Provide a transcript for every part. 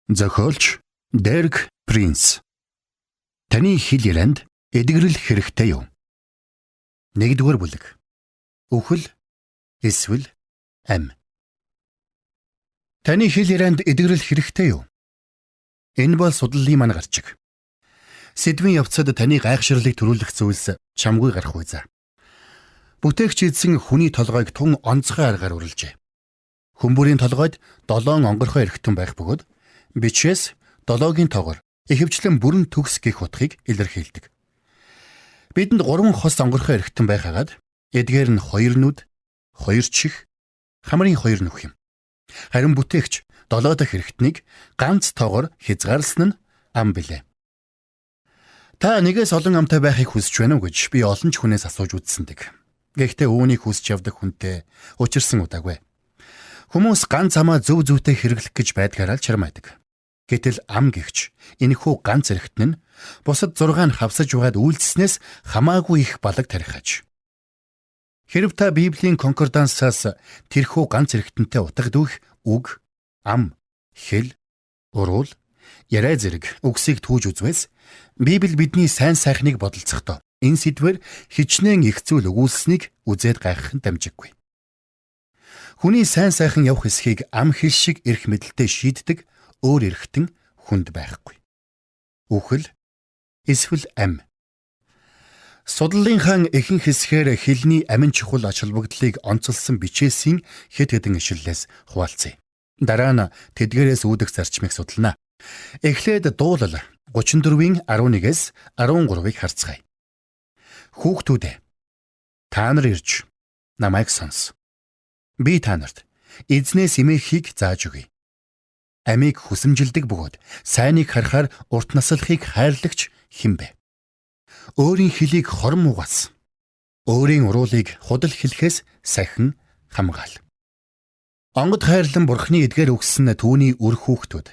Зохиолч Дерек Принц. Таны хэл ярианд эдгэрэл хэрэгтэй юу? 1-р бүлэг. Үхэл эсвэл ам. Таны хэл ярианд эдгэрэл хэрэгтэй юу? Энэ бол судлалын маань гарчиг. Сэдвийн явцад таны гайхширлыг төрүүлэх зүйлс чамгүй гарах үе. Бүтээгч эзэн хүний толгойг тун онцгой аргаар үрэлжээ. Хүмүүрийн толгойд 7 онгорхой эргэтэн байх бөгөөд бичээс 7-гийн тоогоор ихэвчлэн бүрэн төгс гэх утгыг илэрхийлдэг. Бидэнд 3 хос онгорхой эргэтэн байхагаад эдгээр нь 2 нүд, 2 чих, хамрын 2 нүх юм. Харин бүтээгч 7 дахь эргэтнийг ганц тоогоор хязгаарласан нь ам билээ. Та нэгээс олон амтай байхыг хүсэж байна уу гэж би олон ч хүнээс асууж үзсэндэг. Гэхдээ үүнийг хүсч явдаг хүнтэй учирсан удаагүй. Хүмүүс ганц амаа зөв зүйтэй хэрэглэх гэж байдгаараа л чармайдаг. Гэтэл ам гихч энэхүү ганц эргэтэн нь бусад 6 нь хавсаж угаад үйлдэснээс хамаагүй их балаг тарихаж. Хэрв та Библийн конкордансаас тэрхүү ганц эргэтэнтэй утгадүйх үг, ам, хэл, уруул, яриа зэрэг үгсийг түүж үзвээс Библи бидний сайн сайхныг бодолцохдоо энэ сэдвэр хичнээн их зүйл өгүүлсэнийг үзээд гайхах нь дамжиггүй. Хүний сайн сайхан явах эсхийг ам хэл шиг эрх мэдэлтэй шийддэг өөр эрхтэн хүнд байхгүй. Үхэл эсвэл ам. Судлалынхаа ихэнх хэсгээр хэлний амин чухал ач холбогдлыг онцолсон бичээсийн хэд хэдэн ишлэлээс хуваалцъя. Дараа нь тэдгээрээс үүдэх зарчмыг судална. Эхлээд дуулал 34-ийн 11-ээс 13-ыг харцгаая. Хүүхдүүдээ, та нар ирж намайг сонс. Би та нарт эзнээс эмээхийг зааж өгье. Амийг хүсэмжилдэг бөгөөд сайныг харахаар урт наслахыг хайрлагч хэн бэ? Өөрийн хөлийг хором угаас, өөрийн уруулыг худал хэлэхээс сахин хамгаал. Онгод хайрлан Бурхны эдгээр өгсөн түүний үр хүүхдүүд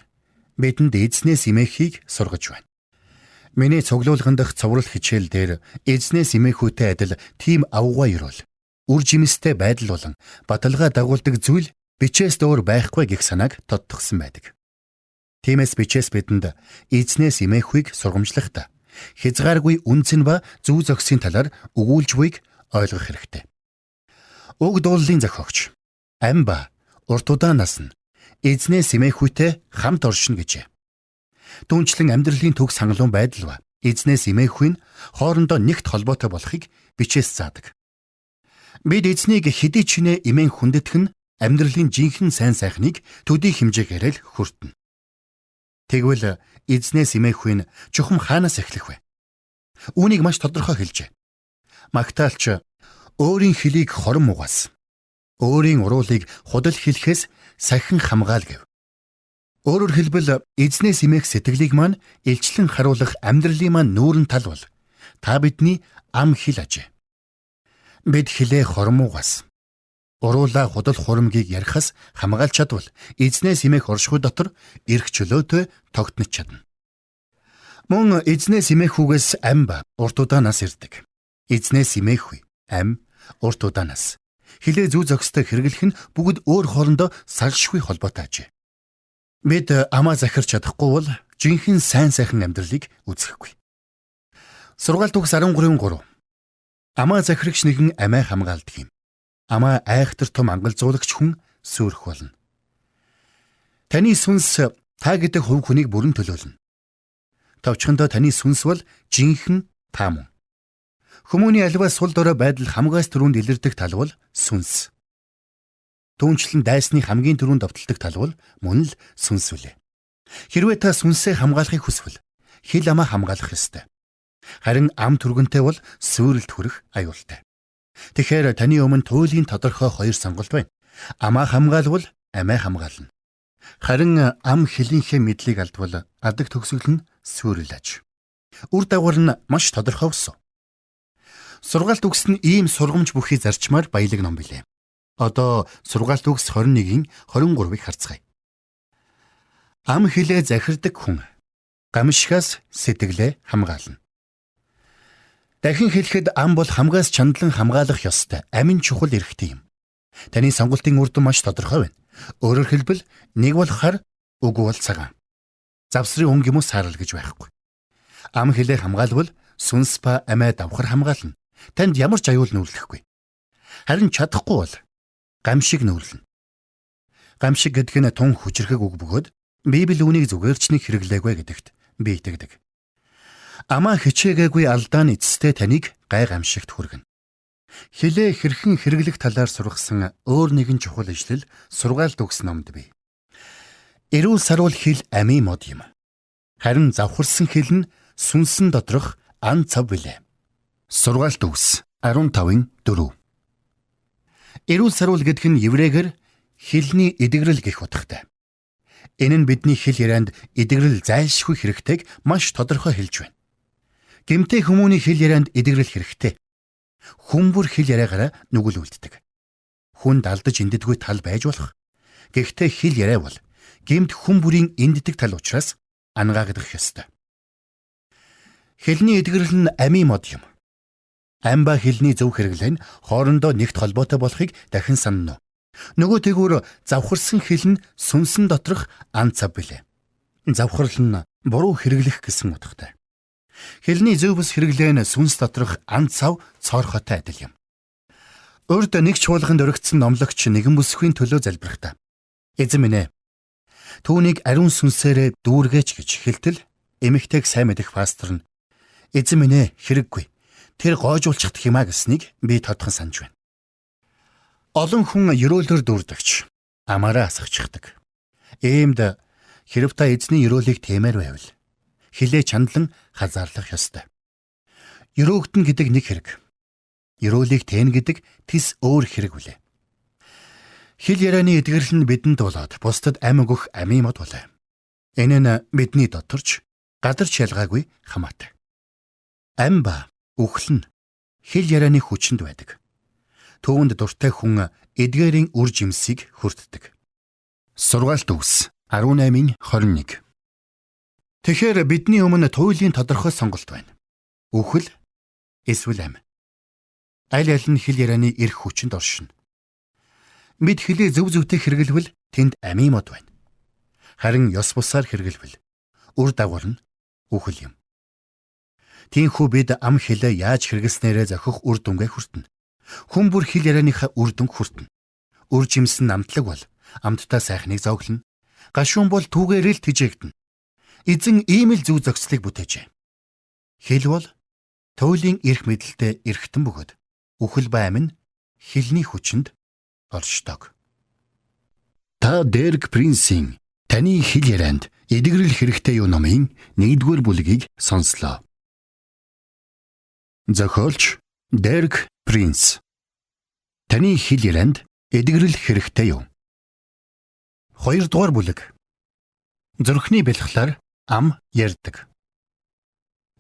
бидэнд эзнээс эмээхийг сургаж байна. Миний цуглуулган дах цоврал хичээл дээр эзнээс эмээхүйтэй адил тийм авгай ерөөл, үр жимстэй байдал болон баталгаа дагуулдаг зүйл бичээс дөөр байхгүй гэх санааг тодтогсон байдаг. Тиймээс бичээс бидэнд эзнээс эмээхүйг сургамжлахдаа хязгааргүй үнцэн ба зүү зөксийн талаар өгүүлж буйг ойлгох хэрэгтэй. Уг дууллын зохиогч ам ба урт удаанаас нь эзнээс эмээхүйтэй хамт оршино гэжээ. Түүнчлэн амьдралын төгс хангалуун байдал ба эзнээс эмээхүй нь хоорондоо нэгт холбоотой болохыг бичээс заадаг. Бид эзнийг хэдий ч нэ эмээн хүндэтгэх нь амьдралын жинхэнэ сайн сайхныг төдий хэмжээгээр л хүртэнэ. Тэгвэл эзнээс эмээхүй нь чухам хаанаас эхлэх вэ? Үүнийг маш тодорхой хэлжээ. Магтаалч өөрийн хөлийг хором угаас, өөрийн уруулыг худал хэлэхээс сахин хамгаал гэв. Өөрөөр хэлбэл эзнээс эмээх сэтгэлийг маань илчлэн харуулах амьдралын маань нүүрэн тал бол та бидний ам хэл ажээ. Бид хилээ хором угаас, уруулаа худал хурамгийг ярихаас хамгаалж чадвал эзнээс эмээх оршихуй дотор эрх чөлөөтэй тогтнож чадна. Мөн эзнээс эмээхүүгээс ам ба урт удаанаас ирдэг. Эзнээс эмээхүй, ам, урт удаанаас хилээ зүү зөкстэй хэрэглэх нь бүгд өөр хоорондоо салшгүй холбоотой ажээ. Бид амаа захирч чадахгүй бол жинхэнэ сайн сайхан амьдралыг үзэхгүй. Сургаалт үгс 13:3. Амаа захирагч нэгэн амиа хамгаалдаг юм. Амаа айхтар том ангалзуулагч хүн сүрэх болно. Таны сүнс та гэдэг хувь хүнийг бүрэн төлөөлнө. Товчхондоо таны сүнс бол жинхэнэ та мөн. Хүмүүний аливаа сул дорой байдал хамгаас түрүүнд илэрдэг тал бол сүнс. Түүнчлэн дайсны хамгийн түрүүнд довтолдог тал бол мөн л сүнс үлээ. Хэрвээ та сүнсээ хамгаалахыг хүсвэл хэл амаа хамгаалах ёстой. Харин ам түргэнтэй бол сүрэлт хүрэх аюултай. Тэгэхээр таны өмнө туйлын тодорхой 2 сонголт байна. Амаа хамгаалвал амиа хамгаална. Харин ам хэлийнхээ мэдлийг алдвал адаг төгсгөл нь сүрэл аж. Үр дагавар нь маш тодорхой болсон. Сургаалт үгс нь ийм сургамж бүхий зарчмаар баялаг ном билээ. Одоо сургаалт үгс 21-ийн 23-ыг харцгаая. Ам хэлээ захирдаг хүн гамшихаас сэтгэлээ хамгаална. Дахин хэлэхэд ам бол хамгаас чандлан хамгаалах ёстой амин чухал эрхтэй юм. Таны сонголтын үр дүн маш тодорхой байна. Өөрөөр хэлбэл нэг бол хар, үгүй бол цагаан. завсрын өнгө юм уу саарал гэж байхгүй. Ам хэлээ хамгаалвал сүнс ба амиа давхар хамгаална. Танд ямар ч аюул нүүлдэхгүй. Харин чадахгүй бол гамшиг нүүлнэ. Гамшиг гэдэг нь тун хүчрхэг үг бөгөөд Библи үүнийг зүгээр ч нэг хэрэглээгүй гэдэгт би итгэдэг. Амаа хичээгээгүй алдааны эцэстээ таныг гай гамшигт хүргэнэ. Хилээ хэрхэн хэрэглэх талаар сургасан өөр нэгэн чухал ишлэл сургаалт өгс номд бий. Эрүүл саруул хил амийн мод юм. Харин завхарсан хил нь сүнсэн доторх ан цав билээ. Сургаалт өгс 15:4. Эрүүл саруул гэдэг нь еврейгээр хилний эдгэрэл гэх утгатай. Энэ нь бидний хэл ярианд эдгэрэл зайлшгүй хэрэгтэйг маш тодорхой хэлж байна. Гэмтэй хүмүүний хэл ярианд эдгэрэл хэрэгтэй. Хүмүүр хэл яриагаараа нүгэл үлддэг. Хүнд алдаж энддэггүй тал байж болох. Гэхдээ хэл яриа бол гэмт хүн бүрийн энддэг тал учраас ангаагдах ёстой. Хэлний эдгэрэл нь амийн мод юм. Ам ба хэлний зөв хэрэглээ нь хоорондоо нэгт холбоотой болохыг дахин санана. Нөгөө тэгүр завхарсан хэл нь сүнсэн доторх ан цав билээ. Завхарл нь буруу хэрэглэх гэсэн утгатай. Хэлний зөв бус хэрэглээ нь сүнс доторх ан цав цоорхотой адил юм. Урд нэг чуулганд өргөцсөн номлогч нэгэн бүсгүй төлөө залбирахдаа "Эзэн минь ээ, түүнийг ариун сүнсээрээ дүүргээч" гэж хэлтэл эмэгтэйг сайн мэдэх пастор нь "Эзэн минь ээ, хэрэггүй. Тэр гоожуулчихдаг юмаа" гэснийг би тодхон санаж байна. Олон хүн ерөөлөөр дүүрдэгч, амаараа асгачдаг. Иймд хэрв та эзний ерөөлийг тээмээр байвал хилээ чандлан хазаарлах ёстой. Ерөөгдөн гэдэг нэг хэрэг. Ерөөлийг тээн гэдэг тис өөр хэрэг үлээ. Хил ярианы эдгэрэл нь бидэнд болоод бусдад ам өгөх амийн мод болоо. Энэ нь бидний доторч гадарч ялгаагүй хамаатай. Ам ба үхэл нь хил ярианы хүчинд байдаг. Түүнд дуртай хүн эдгээрийн үр жимсийг хүртдэг. Сургаалт өгс 18:21. Тэгэхээр бидний өмнө туйлын тодорхой сонголт байна. Үхэл эсвэл ам. Аль аль нь хил ярианы эрх хүчинд оршино. Бид хилээ зөв зөвтэй хэрэглэвэл тэнд амийн мод байна. Харин ёс бусаар хэрэглэвэл үр дагавар нь үхэл юм. Тиймээс бид ам хилээ яаж хэрэглэснээрээ зохих үр дүнгээ хүртэнэ. Хүн бүр хил ярианыхаа үр дүнг хүртэнэ. Үр жимсэн намтлаг бол амттай сайхныг зовглоно. Гашуун бол түүгээрээ л тэжээгдэнэ. Эзэн ийм л зөв зохицлыг бүтээжээ. Хил бол туйлын эрх мэдэлтэй эрхтэн бөгөөд үхэл ба ам нь хилний хүчинд оршдог. Та Дерек Принсийн "Таны хил ярианд эдгэрэл хэрэгтэй юу" номын 1-р бүлгийг сонслоо. Зохиолч Дерек Принс. Таны хил ярианд эдгэрэл хэрэгтэй юу? 2-р бүлэг. Зүрхний бэлхлаар ам ярьдаг.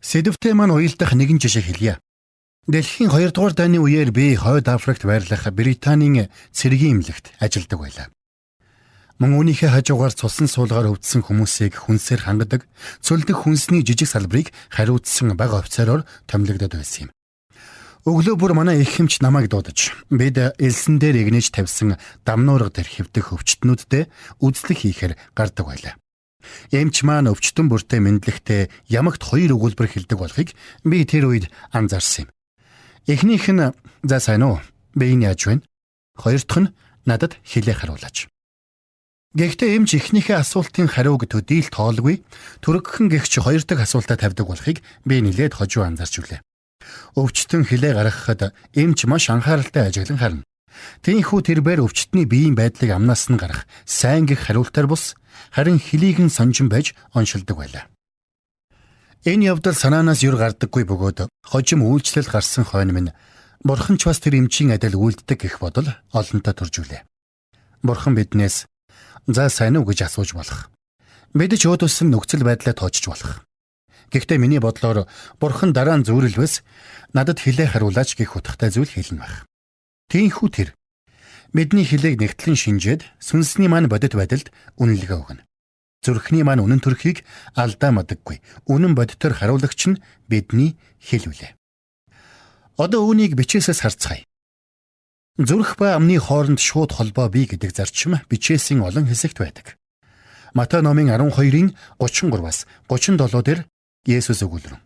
Сэдвтэ маань уялдах нэгэн жишээ хэлье. Дэлхийн 2-р дайны үеэр би Хойд Африкт байрлах Британийн цэргийн эмнэлэгт ажилладаг байлаа. Мөн үүнийхээ хажуугаар цусан суулгаар өвдсөн хүмүүсийг хүнсээр хангадаг, цөлдөх хүнсний жижиг салбарыг хариуцсан бага офицероор томилогдод байсан юм. Өглөө бүр манай их хэмч намайг дуудаж, бид элсэн дээр игнэж тавьсан дамнуурга дээр хэвдэх өвчтнүүдтэй үзлэг хийхээр гардаг байлаа. Эмч маань өвчтөн бүртээ мэдлэгтэй ямагт 2 өгүүлбэр хэлдэг болохыг би тэр үед анзаарсан юм. Эхнийх нь "За сайн уу? Би энэ яаж байна?" Хоёр дахь нь надад хэлээ харуулаач. Гэхдээ эмч эхнийхээ асуултын хариуг төдийл тоолгүй, түрэгхэн гэгч хоёр дахь асуултаа тавьдаг болохыг би нэлээд хожуу анзаарч үлээ. Өвчтөн хэлээ гаргахад эмч маш анхааралтай ажиглан харна. Тиймээс тэр бээр өвчтний биеийн байдлыг амнаас нь гарах сайн гэх хариултаар бус, харин хэлийг нь сонжин байж оншилдог байлаа. Энэ явдал санаанаас юр гардаггүй бөгөөд хожим үйлчлэл гарсан хойно минь Бурхан ч бас тэр эмчийн адил үйлддэг гэх бодол олонтоо төрж үлээ. Бурхан биднээс "За сайн уу" гэж асууж болох. Бид ч өөдөөсөн нөхцөл байдлаа тоочж болох. Гэхдээ миний бодлоор Бурхан дараа нь зүрэлвэс надад хэлээ харуулаач гэх утгатай зүйл хэлнэ байх. Тиймээс тэр бидний хэлийг нэгтлэн шинжээд сүнсний маань бодит байдалд үнэлгээ өгнө. Зүрхний маань үнэн төрхийг алдаа мадаггүй. Үнэн бодитоор харуулагч нь бидний хэл үлээ. Одоо үүнийг бичээсээс харцгаая. Зүрх ба амны хооронд шууд холбоо бий гэдэг зарчим бичээсийн олон хэсэгт байдаг. Матай номын 12-ийн 33-аас 37 дээр Есүс өгүүлрэн: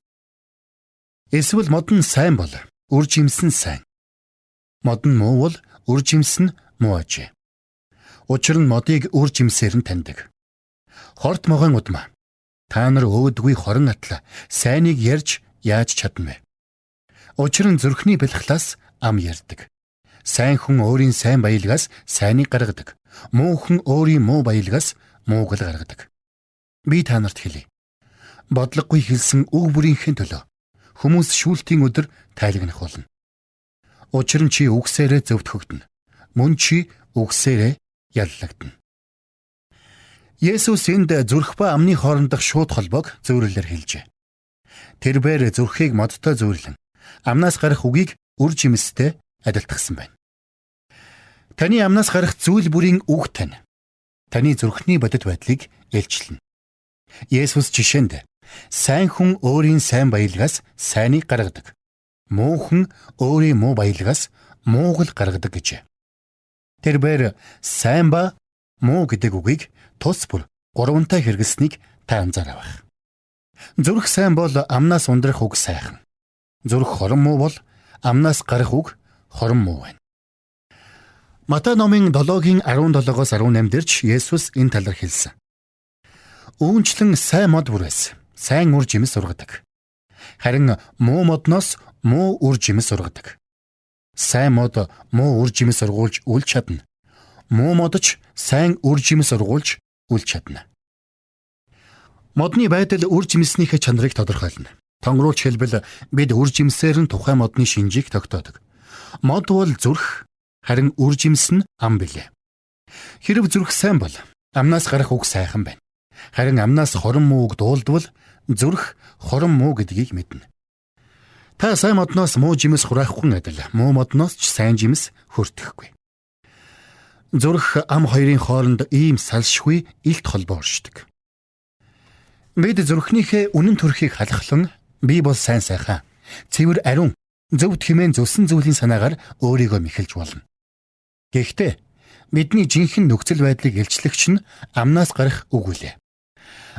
Эсвэл мод нь сайн бол үр жимс нь сайн. Мод нь муу бол үр жимс нь муу ажээ. Учир нь модыг үр жимсээр нь таньдаг. Хорт могоон удмаа. Та нар өөдгүй хорон атла сайныг ярьж яаж чадна вэ? Учир нь зүрхний бэлхлаас ам ярьдаг. Сайн хүн өөрийн сайн баялгаас сайныг гаргадаг. Муу хүн өөрийн муу баялгаас мууг л гаргадаг. Би та нарт хэлье. Бодлогогүй хэлсэн үг бүрийнхээ төлөө хүмүүс шүүлтийн өдөр тайлагнах болно. Учир нь чи үгсээрээ зөвтгөгдөнө. Мөн чи үгсээрээ яллагдана. Есүс энд зүрх ба амны хоорондох шууд холбоог зөвөрлөөр хэлжээ. Тэрбээр зүрхийг модтой зөөрлөн амнаас гарах үгийг үр жимстэй адилтгсан байна. Таны амнаас гарах зүйл бүрийн үг таны зүрхний бодит байдлыг илчилнэ. Есүс жишээнд сайн хүн өөрийн сайн баялгаас сайныг гаргадаг. Муу хүн өөрийн муу баялгаас мууг л гаргадаг гэжээ. Тэрбээр сайн ба муу гэдэг үгийг тус бүр гуравантай хэрэглэснийг та анзаараа байх. Зүрх сайн бол амнаас ундрах үг сайхан. Зүрх хорон муу бол амнаас гарах үг хорон муу байна. Матай номын 7-гийн 17-оос 18 дээр ч Есүс энэ талаар хэлсэн. Үүнчлэн сайн мод бүрээс сайн үр жимс ургадаг. Харин муу модноос муу үр жимс ургадаг. Сайн мод муу үр жимс ургуулж үл чадна. Муу модч сайн үр жимс ургуулж үл чадна. Модны байдал үр жимснийхээ чанарыг тодорхойлно. Тонгоруулж хэлбэл бид үр жимсээр нь тухайн модны шинжийг тогтоодог. Мод бол зүрх, харин үр жимс нь ам билээ. Хэрв зүрх сайн бол амнаас гарах үг сайхан байна. Харин амнаас хорон муу үг дуулдвал зүрх хорон муу гэдгийг мэднэ. Та сайн модноос муу жимс хураахгүй адил муу модноос ч сайн жимс хүртэхгүй. Зүрх ам хоёрын хооронд ийм салшгүй илт холбоо оршдог. Бид зүрхнийхээ үнэн төрхийг халахлан би бол сайн сайхан, цэвэр ариун, зөв тэмээн зүсэн зүйлийн санаагаар өөрийгөө мэхэлж болно. Гэхдээ бидний жинхэнэ нөхцөл байдлыг илчлэгч нь амнаас гарах үг үлээ.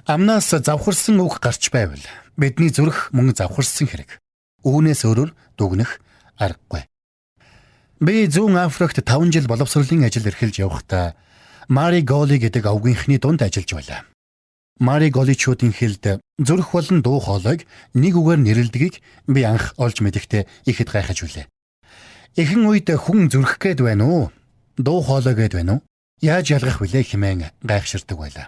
Амнаас завхарсан үг гарч байвал бидний зүрх мөн завхарсан хэрэг. Үүнээс өөрөөр дүгнэх аргагүй. Би зүүн Африкт 5 жил боловсролын ажил эрхэлж явахдаа Мари Голи гэдэг овгийнхны дунд ажиллаж байлаа. Мари Голичуудын хэлд зүрх болон дуу хоолойг нэг үгээр нэрлэдгийг би анх олж мэдэхдээ ихэд гайхаж билээ. Эхэн үед хүн зүрх гээд байна уу? Дуу хоолой гээд байна уу? Яаж ялгах вүлээ хэмээн гайхширдаг байлаа.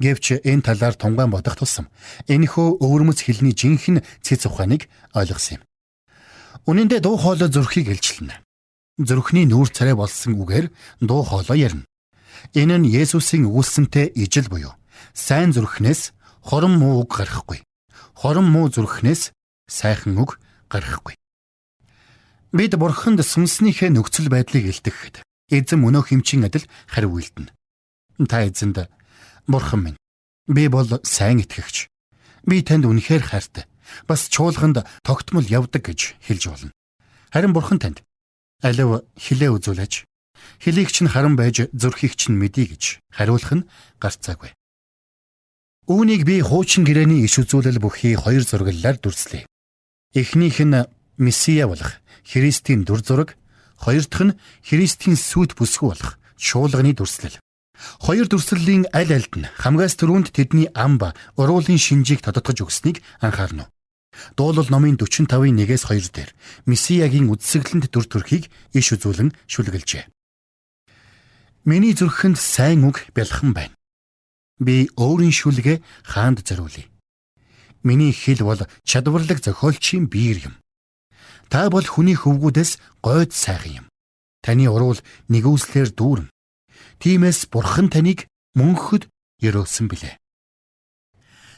Гэвч энэ талаар тунгаан бодох тусам энэхүү өвөрмөц хэлний жинхэнэ цэц ухааныг ойлгосон юм. Үнэн дээр дуу хоолой зүрхийг илчилнэ. Зүрхний нүүр царай болсон үгээр дуу хоолой ярина. Энэ нь Есүсийн өгүүлсэнтэй ижил буюу сайн зүрхнээс хорон муу үг гарахгүй. Хорон муу зүрхнээс сайхан үг гарахгүй. Бид Бурханд сүнснийхээ нөхцөл байдлыг илтгэхэд эзэн мөнөө хэмчин адил хариу үйлдэнэ. Та эзэнд Бурхан минь, би бол сайн итгэгч. Би танд үнэхээр хайртай. Бас чуулганд тогтмол явдаг гэж хэлж болно. Харин Бурхан танд алив хилээ үзүүлж, хилийг чинь харан байж зүрхийг чинь мэдий гэж хариулах нь гарцаагүй. Үүнийг би хуучин гэрээний иш үзүүлэл бүхий хоёр зураглалаар дүрслэе. Эхнийх нь Месиа болох Христийн дүр зураг, хоёр дахь нь Христийн сүд бүсгүй болох шуулганы дүрслэл. Хоёр дүрслэлийн аль альд нь хамгаас түрүүнд тэдний ам ба уруулын шинжийг тодотгож өгснийг анхаарна. Дуулал номын 45-ийн 1-2 дээр Месиягийн үдсэглэнт дүр төрхийг иш үзүүлэн шүлгэлжээ. Миний зүрхэнд сайн үг бэлхэн байна. Би өөрийн шүлгээ хаанд зориулъя. Миний хэл бол чадварлаг зохиолчийн биер юм. Та бол хүний хөвгүүдээс гойд сайхан юм. Таны уруул нэгүслэр дүүрэн. Тиймээс Бурхан таныг мөнхөд өрөөсөн билээ.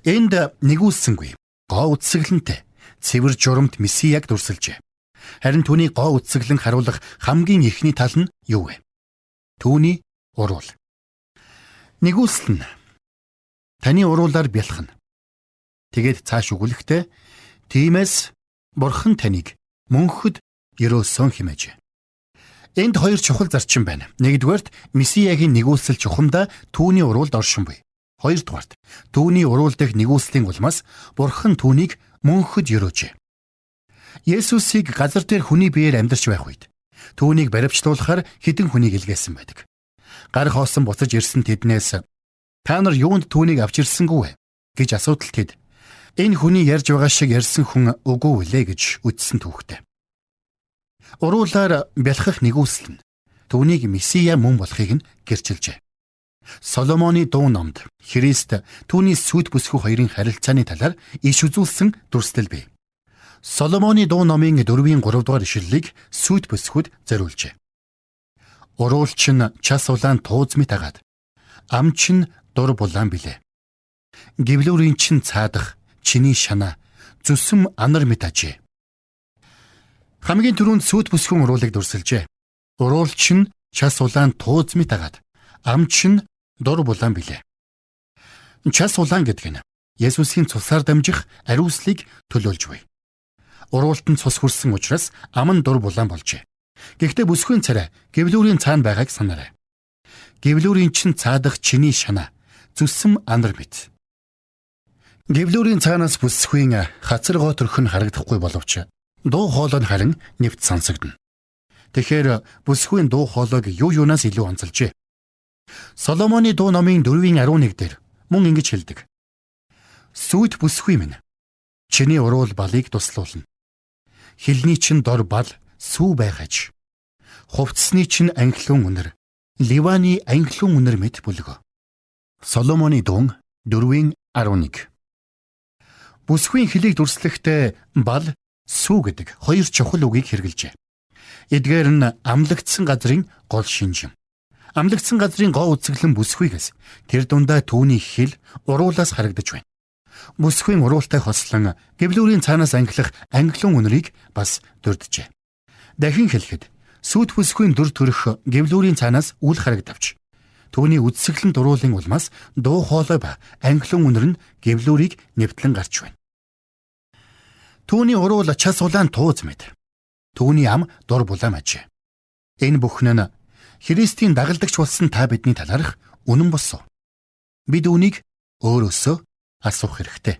Энд нэгүүлсэнгүй гоо үдсэглэнтэй цэвэр журамт Месияг дүрсэлжээ. Харин түүний гоо үдсэглэн харуулах хамгийн ихний тал нь юу вэ? Түүний уруул. Нэгүүлсэн нь таны уруулаар бялхна. Тэгээд цааш өгүүлэхдээ тиймээс Бурхан таныг мөнхөд өрөөсөн хэмээжээ. Энд хоёр чухал зарчим байна. Нэгдүгээрт Месиягийн нэгүүлсэл чухамдаа түүний уруулд оршин буй. Хоёрдугаарт түүний уруул дэх нэгүслийн улмаас Бурхан түүнийг мөнхөд өрөөжээ. Есүсийг газар дээр хүний биеэр амьдарч байх үед түүнийг баривчлуулахаар хэдэн хүнийг илгээсэн байдаг. Гар хоосон буцаж ирсэн тэднээс "Та нар юунд түүнийг авч ирсэнгүй вэ?" гэж асуудал тэд "Энэ хүний ярьж байгаа шиг ярьсан хүн үгүй үлээ" гэж үздсэн түүхтэй. Уруулаар бялхах нэгүсэл нь түүнийг Месиа мөн болохыг нь гэрчилжээ. Соломоны дуу номд Христ түүний сүд бүсгүй хоёрын харилцааны талаар иш үзүүлсэн дүрслэл бий. Соломоны дуу номын 4-ийн 3 дугаар ишлэлийг сүд бүсгүүд зориулжээ. Уруулч нь час улаан тууз мэт агаад, амч нь дур булаан билээ. Гэвлүүрийн чин цаадах, чиний шанаа, зүсэм анар мэт ажээ. Хамгийн түрүүнд сүд бүсгүн уруулыг дүрсэлжээ. Уруулч нь час улаан тууз мэт агаад, амч нь дур булаан билээ. Час улаан гэдэг нь Есүсийн цусаар дамжих ариуслыг төлөөлж буй. Уруулт нь цус хүрсэн учраас ам нь дур булаан болжээ. Гэхдээ бүсгүй царай гэвлүүрийн цаана байгааг санаарай. Гэвлүүрийн чин цаадах чиний шанаа, зүсэм анар мэт. Гэвлүүрийн цаанаас бүсгүйн хацар гоо төрх нь харагдахгүй боловч дуу хоолой нь харин нэвт сонсогдно. Тэгэхээр бүсгүйн дуу хоолойг юу юунаас илүү онцолжээ. Соломоны дуу номын 4-ийн 11 дээр мөн ингэж хэлдэг. "Сүд бүсгүй минь, чиний уруул балыг туслуулна. Хилний чин дор бал сүү байгаж. Хувцсны чин анхлын үнэр, Ливаны анхлын үнэр мэт бүлгөө." Соломоны дуу 4-ийн 11. Бүсгүйн хэлийг дүрслэхдээ бал, сүү гэдэг хоёр чухал үгийг хэрэглэжээ. Эдгээр нь амлагдсан газрын гол шинж юм. Амлагдсан газрын гоо үзэглэн бүсгүйгээс тэр дундаа түүний хил уруулаас харагдаж байна. Бүсгүйн уруултай хослон гэвлүүрийн цаанаас ангилах анхлын үнэрийг бас дурджээ. Дахин хэлэхэд сүд бүсгүйн дүр төрх гэвлүүрийн цаанаас үл харагдавч түүний үзэсгэлэн дуруулын улмаас дуу хоолой ба анхлын үнэр нь гэвлүүрийг нэвтлэн гарч байна. Түүний уруул час улаан тууз мэт. Түүний ам дур булаан ажээ. Энэ бүхэн нь Христийн дагалдагч болсон та бидний талаарх үнэн босов. Бид үүнийг өөрөөсөө асуух хэрэгтэй.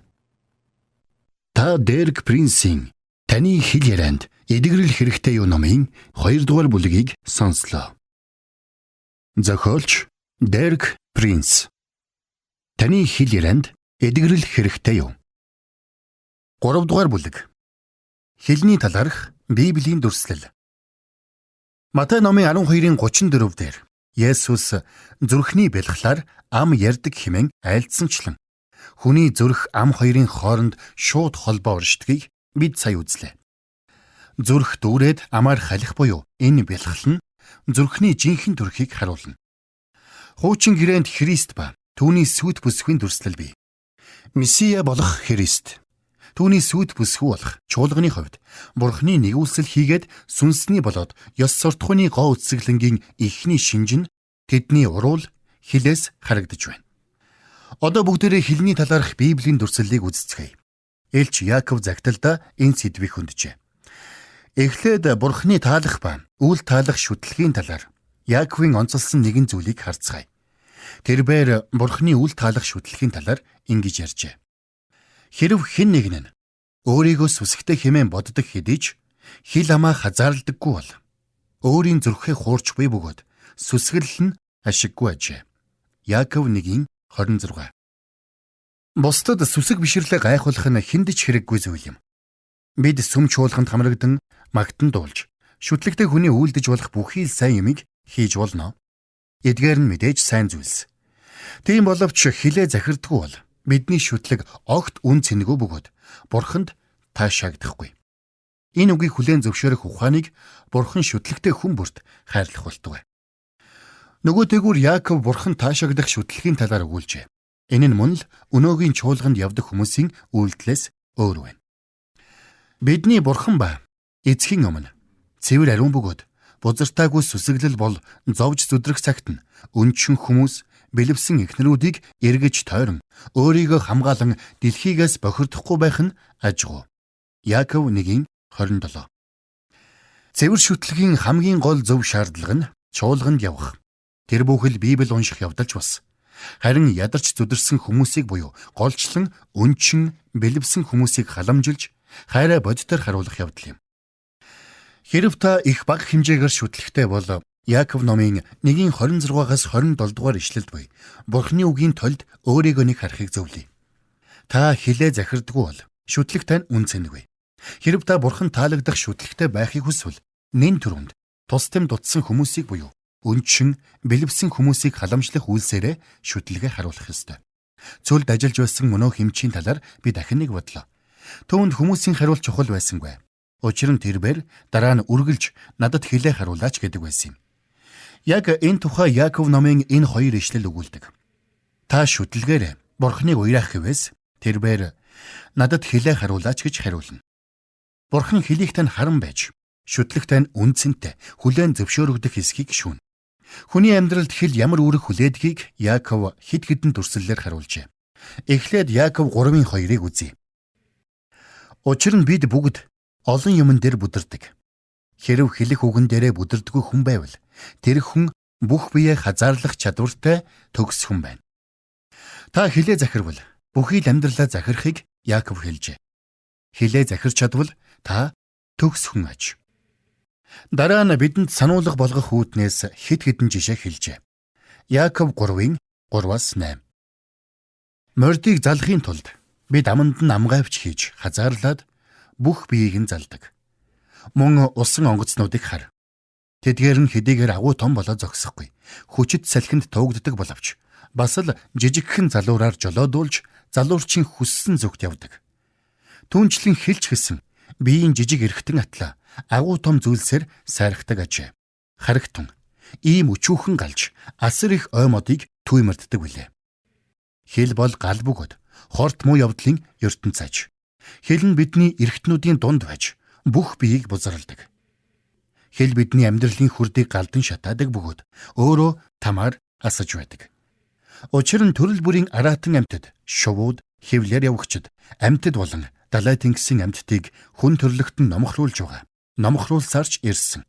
Та Дерек Принсийн "Таны хэл ярианд эдгэрэл хэрэгтэй юу" номын 2 дугаар бүлгийг сонслоо. Зохиолч Дерек Принс. "Таны хэл ярианд эдгэрэл хэрэгтэй юу". 3 дугаар бүлэг. Хэлний талаарх Библийн дүрслэл. Матай номын 12-ийн 34 дээр Есүс зүрхний бэлхлаар ам ярьдаг хэмээн айлдсанчлан хүний зүрх ам хоёрын хооронд шууд холбоо оршдгийг бид сая үзлээ. Зүрх дүүрээд амаар халих буюу энэ бэлхэл нь зүрхний жинхэнэ төрхийг харуулна. Хуучин гэрээнд Христ ба түүний сүд бүсгүйн дүрслэл бий. Месиа болох Христ түүний сүд бүсгүй болох чуулганы хувьд Бурхны нэгүсэл хийгээд сүнсний болоод ёс суртахууны гоо үсгэлэнгийн ихний шинж нь тэдний уруул хилээс харагдаж байна. Одоо бүгдээрээ хэлний талаарх Библийн дүрслэлийг үздэцгээе. Элч Яаков загталдаа энэ сэдвийг хөндөжээ. Эхлээд Бурхны таалах ба үл таалах шүтлэгийн талаар Яаковын онцолсон нэгэн зүйлийг харцгаая. Тэрбээр Бурхны үл таалах шүтлэгийн талаар ингэж ярьжээ. Хэрв хэн нэгэн нь өөрийгөө сүсгтэй хэмээн боддог хэдий ч хил амаа хазаардаггүй бол өөрийн зүрхээ хуурч буй бөгөөд сүсгэлэл нь ашиггүй ажээ. Яаков 1:26. Бусдад сүсэг бишрлээ гайхуулах нь хүнд ч хэрэггүй зүйл юм. Бид сүм чуулганд хамрагдан магтан дуулж шүтлэгтэй хүний үйлдэж болох бүхий л сайн юмыг хийж болно. Эдгээр нь мэдээж сайн зүйлс. Тийм боловч хилээ захирдаггүй бол бидний шүтлэг огт үн цэнэгүй бөгөөд Бурханд таашаагдахгүй. Энэ үгийг хүлээн зөвшөөрөх ухааныг Бурхан шүтлэгтэй хүн бүрт хайрлах болтугай. Нөгөөтэйгүр Яаков Бурхан таашаагдах шүтлэгийн талаар өгүүлжээ. Энэ нь мөн л өнөөгийн чуулганд явдаг хүмүүсийн үйлдэлээс өөр байна. Бидний Бурхан ба эцгийн өмнө цэвэр ариун бөгөөд бузартаагүй сүсэглэл бол зовж зүдрэх цагт нь өнчин хүмүүс бэлэвсэн эхнэрүүдийг эргэж тойрон өөрийгөө хамгаалан дэлхийгээс бохирдохгүй байх нь ажгүй. Яаков 1:27. Цэвэр шүтлэгийн хамгийн гол зөв шаардлага нь чуулганд явах. Тэр бүхэл Библи унших явдалч бас Харин ядарч зүдэрсэн хүмүүсийг буюу голчлон, өнчин, бэлэвсэн хүмүүсийг халамжилж, хайраа бодитоор харуулах явдал юм. Хэрэв та их бага хэмжээгээр шүтлэгтэй бол Яаков номын 1:26-аас 27 дугаар ишлэлд буй Бурхны үгийн тулд өөрийгөө нэг харахыг зөвлөе. Та хилээ захирдаггүй бол шүтлэг тань үн цэнэгүй. Хэрэв та Бурхан таалагдах шүтлэгтэй байхыг хүсвэл нэн төрөнд тус тэм дутсан хүмүүсийг буюу өнчин, бэлэвсэн хүмүүсийг халамжлах үйлсээрээ шүтлэгээ харуулах ёстой. Цөлд ажиллаж байсан мөнөө хэмчийн талаар би дахин нэг бодлоо. Түүнд хүмүүсийн хариулт чухал байсангүй. Учир нь тэрээр дараа нь үргэлж надад хилээ харуулаач гэдэг байсан юм. Яг энэ тухай Яаков номын энэ хоёр ишлэл өгүүлдэг. Та шүтлгээр Бурхныг уйраах гэвээс тэрээр надад хилээ харуулаач гэж хариулна. Бурхан хилийг тань харан байж, шүтлэг тань үнцэнтэй, хүлээн зөвшөөрөгдөх хэсгийг шүүн. Хүний амьдралд хил ямар үүрэг хүлээдгийг Яаков хэд хэдэн дүрслэлээр харуулжээ. Эхлээд Яаков 3:2-ыг үзье. Учир нь бид бүгд олон юмн дээр бүдэрдэг. Хэрэв хэлэх үгэн дээрээ бүдэрдэггүй хүн байвал тэр хүн бүх биеэ хазаарлах чадвартай төгс хүн байна. Та хилээ захирвал бүхий л амьдралаа захирахыг Яаков хэлжээ. Хилээ захирч чадвал та төгс хүн аж. Дараа нь бидэнд сануулга болгох үүднээс хэд хэдэн жишээ хэлжээ. Яаков 3:3-8. Мордыг залахын тулд бид аманд нь амгайвч хийж хазаарлаад бүх биеийг нь залдаг. Мөн усан онгоцнуудыг хар. Тэдгээр нь хэдийгээр агуу том болоо зогсохгүй. Хүчит салхинд туugддаг боловч бас л жижигхэн залуураар жолоодуулж залуурчин хүссэн зүгт явдаг. Түүнчлэн хэлж гисэн биеийн жижиг эрхтэн атлаа агуу том зүйлсээр сайрахдаг ажээ. Харагтун ийм өчүүхэн галж асар их ой модыг түүмэрддэг билээ. Хэл бол гал бөгөөд хорт муу явдлын ертөнц аж. Хэл нь бидний эрхтнүүдийн дунд байж бүх биеийг бузралдаг. Хэл бидний амьдралын хүрдийг галдан шатаадаг бөгөөд өөрөө тамаар асаж байдаг. Учир нь төрөл бүрийн араатан амьтад, шувууд, хэвлэр явагчид, амьтад болон далай тэнгисийн амьтдыг хүн төрлөختөн номхруулж байгаа. Номхруулсаарч ирсэн.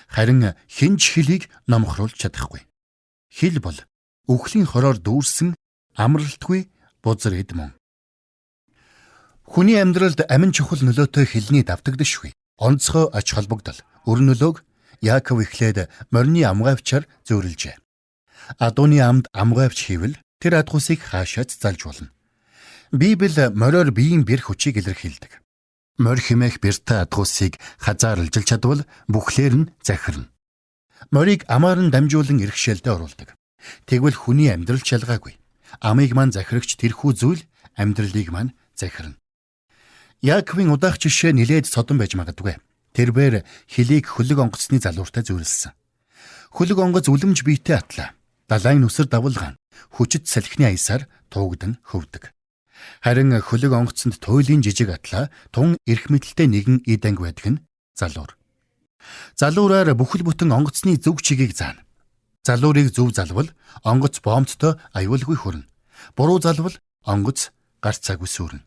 Харин хинч хэлийг номхруулж чадахгүй. Хэл бол үхлийн хороор дүүрсэн амралтгүй бузар эд мөн. Хүний амьдралд амин чухал нөлөөтэй хэлний давтагдашгүй. Онцгой ач холбогдол, өр нөлөөг Яаков эхлээд морины амгайвчаар зөөрлөжээ. Адууны амд амгайвч хийвэл тэр адгуусыг хаашаач залж болно. Библи мориор биеийн бэр хүчийг илэрхийлдэг. Морь хэмээх бэртэй адгуусыг хазаарлж чадвал бүхлээр нь захирна. Морийг амаар нь дамжуулан иргэшээлдэ оруулдаг. Тэгвэл хүний амьдрал шалгаагүй. Амыг маань захирагч тэрхүү зүйл амьдралыг маань захирна. Яаковын удаах жишээ нилээд содон байж магадгүй. Тэрээр хөлийг хөлөг онгоцны залууртай зүйрлсэн. Хөлөг онгоц үлэмж биетэй атлаа. Далайн нүсэр давалгаан хүчит салхины аясаар туугдан хөвдөг. Харин хөлөг онгоцонд туйлын жижиг атлаа тун эрх мэдэлтэй нэгэн эд анги байдаг нь залуур. Залуураар бүхэл бүтэн онгоцны зөв чигийг заана. Залуурыг зөв залвал онгоц боомттой аюулгүй хүрнэ. Буруу залвал онгоц гарцаагүй сүрнэ.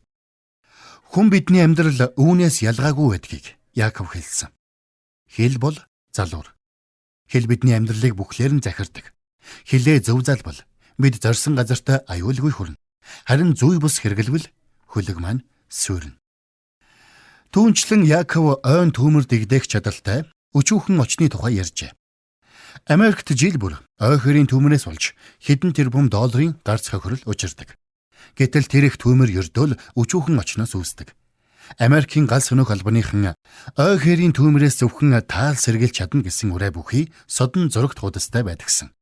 Хүн бидний амьдрал үүнээс ялгаагүй байдгийг Яаков хэлсэн. Хэл бол залуур. Хэл бидний амьдралыг бүхлээр нь захирдаг. Хилээ зөв залбал бид зорьсон газартаа аюулгүй хүрнэ. Харин зүй бус хэрэглэвэл хөлөг маань сүрнэ. Түүнчлэн Яаков ойн түүмэр дэгдээх чадaltaй өчүүхэн очны тухай ярьжээ. Америкт жил бүр ой хэрийн түүмрээс болж хэдэн тэрбум долларын гарц хохирол учирдаг. Гэтэл тэр их түүмэр ердөөл өчүүхэн очноос үүсдэг. Америкийн гал сөнөх албаныхан ой хэрийн түүмрээс зөвхөн таал сэргийлж чадна гэсэн ураа бүхий содон зурагт худастай байдагсан.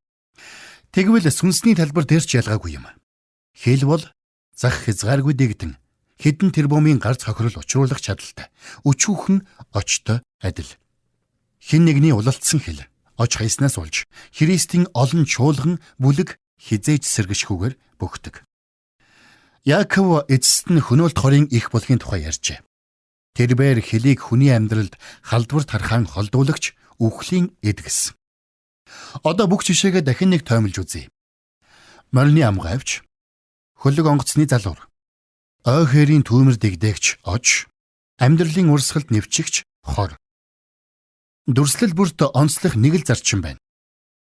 Тэгвэл сүнсний талбар дээр ч ялгаагүй юм. Хэл бол зах хязгааргүй дэгдэн хэдэн тэрбумын гарц хохирол учруулах чадaltaй өчүүхэн очтой адил. Хэн нэгний улалцсан хэл оч хайснаас болж Христийн олон чуулган бүлэг хизээж сэргэшгүйгээр бөгдөг. Яаков эцэст нь хөнөөлт хорийн их болохын тухай ярьжээ. Тэрээр хэлийг хүний амьдралд халдварт харахаан холдуулагч үхлийн эд гэсэн. Одоо бүх жишээгээ дахин нэг тоомлж үзье. Морины амгайвч, хөлөг онгоцны залуур, ой хэрийн түүмэр дэгдээгч оч, амьдралын урсгалд нэвчигч хор. Дүрслэл бүрт онцлох нэг л зарчим байна.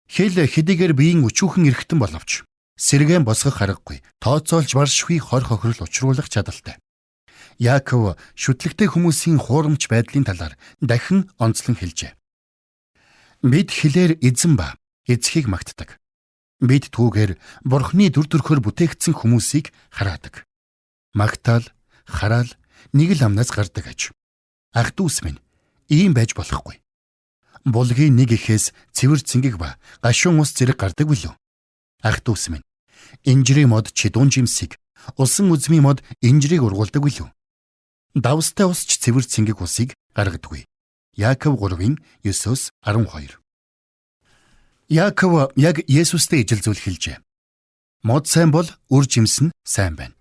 Хэл хэдийгээр биеийн өчүүхэн эрхтэн боловч сэргээн босгох аргагүй, тооцоолж баршгүй хор хохирол учруулах чадaltaй. Яаков шүтлэгтэй хүмүүсийн хуурамч байдлын талаар дахин онцлон хэлжээ. Бид хилээр эзэн ба эзхийг магтдаг. Бид түүгээр Бурхны дүр төрхөөр бүтээгдсэн хүмүүсийг хараадаг. Магтаал, хараал нэг л амнаас гардаг аж. Ах дүүс минь, ийм байж болохгүй. Булгийн нэг ихээс цэвэр цэнгэг ба гашуун ус зэрэг гардаг билүү? Ах дүүс минь, инжирийн мод чидуун жимсийг, усан үзмийн мод инжирийг ургуулдаг билүү? Давстай ус ч цэвэр цэнгэг усыг гаргадаггүй. Яаков 3:9-12. Яаков яг Есүстэй ижил зүйл хэлжээ. Мод сайн бол үр жимс нь сайн байна.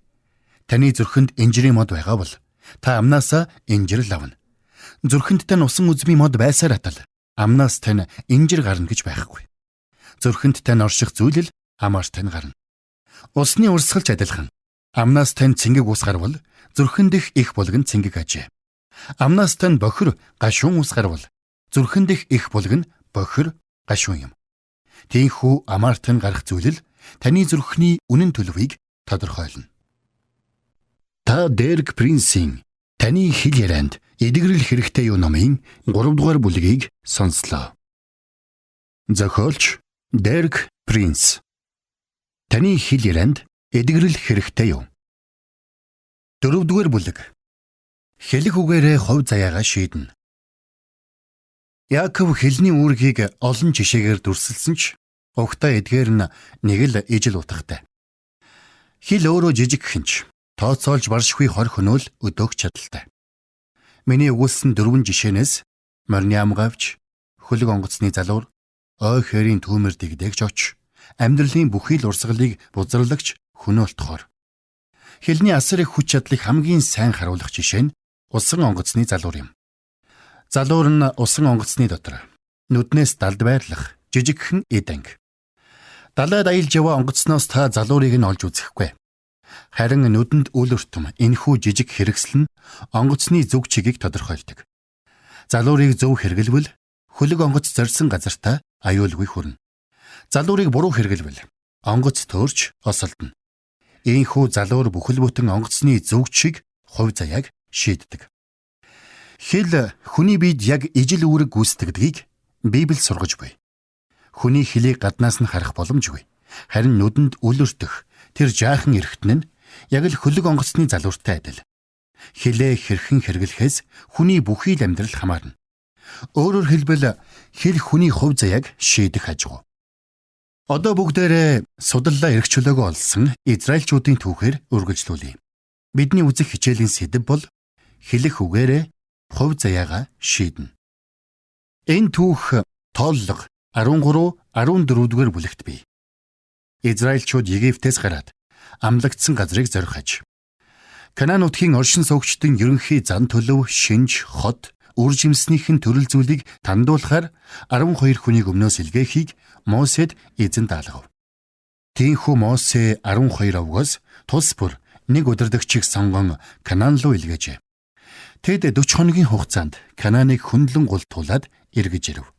Таны зүрхэнд инжирийн мод байгаа бол та амнаасаа инжир лавна. Зүрхэнд тань усан үзмийн мод байсаар атал амнаас тань инжир гарна гэж байхгүй. Зүрхэнд тань орших зүйл л амаар тань гарна. Усны урсгалч адилхан. Амнаас тань цэнгэг ус гарвал зүрхэнд их булган цэнгэг ажээ. Амнаас тань бохир гашуун ус гарвал зүрхэнд их булган бохир гашуун юм. Тийхүү амаар тань гарах зүйл л таны зүрхний үнэн төлөвийг тодорхойлно. Та Дерек Принсийн таны хэл ярианд эдгэрэл хэрэгтэй юу номын 3 дугаар бүлгийг сонслоо. Зохиолч Дерек Принс. Таны хэл ярианд эдгэрэл хэрэгтэй юу? 4 дугаар бүлэг. Хэлэх үгээрээ хувь заяагаа шийднэ. Яаков хэлний үүргийг олон жишээгээр дүрсэлсэн ч угтаа эдгээр нь нэг л ижил утгатай. Хэл өөрөө жижиг хинч тооцоолж баршгүй хор хөнөөл өдөөх чадaltaй. Миний өгүүлсэн 4 жишээнээс морины амгавч, хөлөг онгоцны залуур, ой хэрийн түүмэр дэгдэгч оч, амьдралын бүхий л урсгалыг бузарлагч хөнөөлтхоор. Хэлний асар их хүч чадлыг хамгийн сайн харуулах жишээ нь усан онгоцны залуур юм. Залуур нь усан онгоцны дотор нүднээс далд байрлах жижигхэн эд анги. Далайд аялж яваа онгоцноос та залуурыг нь олж үзэхгүй. Харин нүдэнд үл өртөм энэхүү жижиг хэрэгсэл нь онгоцны зүг чигийг тодорхойлдог. Залуурыг зөв хэрэглэвэл хөлөг онгоц зорьсон газартаа аюулгүй хүрнэ. Залуурыг буруу хэрэглэвэл онгоц төөрч осолдно. Ийхүү залуур бүхэл бүтэн онгоцны зүг чиг хувь заяаг шийддэг. Хэл хүний биед яг ижил үүрэг гүйцэтгэдгийг Библи сургаж буй. Хүний хэлийг гаднаас нь харах боломжгүй. Харин нүдэнд үл өртөх тэр жаахан эргэтэн нь яг л хөлөг онгоцны залууртай адил. Хэлээ хэрхэн хэрэглэхээс хүний бүхий л амьдрал хамаарна. Өөрөөр хэлбэл хэл хүний хувь заяаг шийдэх ажгүй. Одоо бүгдээрээ судаллаа эрх чөлөөгөө олсон Израильчуудын түүхээр үргэлжлүүлье. Бидний үзэх хичээлийн сэдэв бол хэлэх үгээрээ хувь заяагаа шийднэ. Энэ түүх тооллого 13-14 бүлэгт бий. Израильчууд Египтээс гараад амлагдсан газрыг зорихож, Канаан нутгийн оршин суугчдын ерөнхий зан төлөв, шинж, хот, үр жимснийхэн төрөл зүйлийг тандуулахаар 12 хүнийг өмнөөс илгээхийг Мосед эзэн даалгав. Тийхүү Мосе 12 овгоос тус бүр нэг удирдагчийг сонгон Канаан руу илгээжээ. Тэд 40 хоногийн хугацаанд Канааныг хөндлөн гултуулад эргэж ирэв.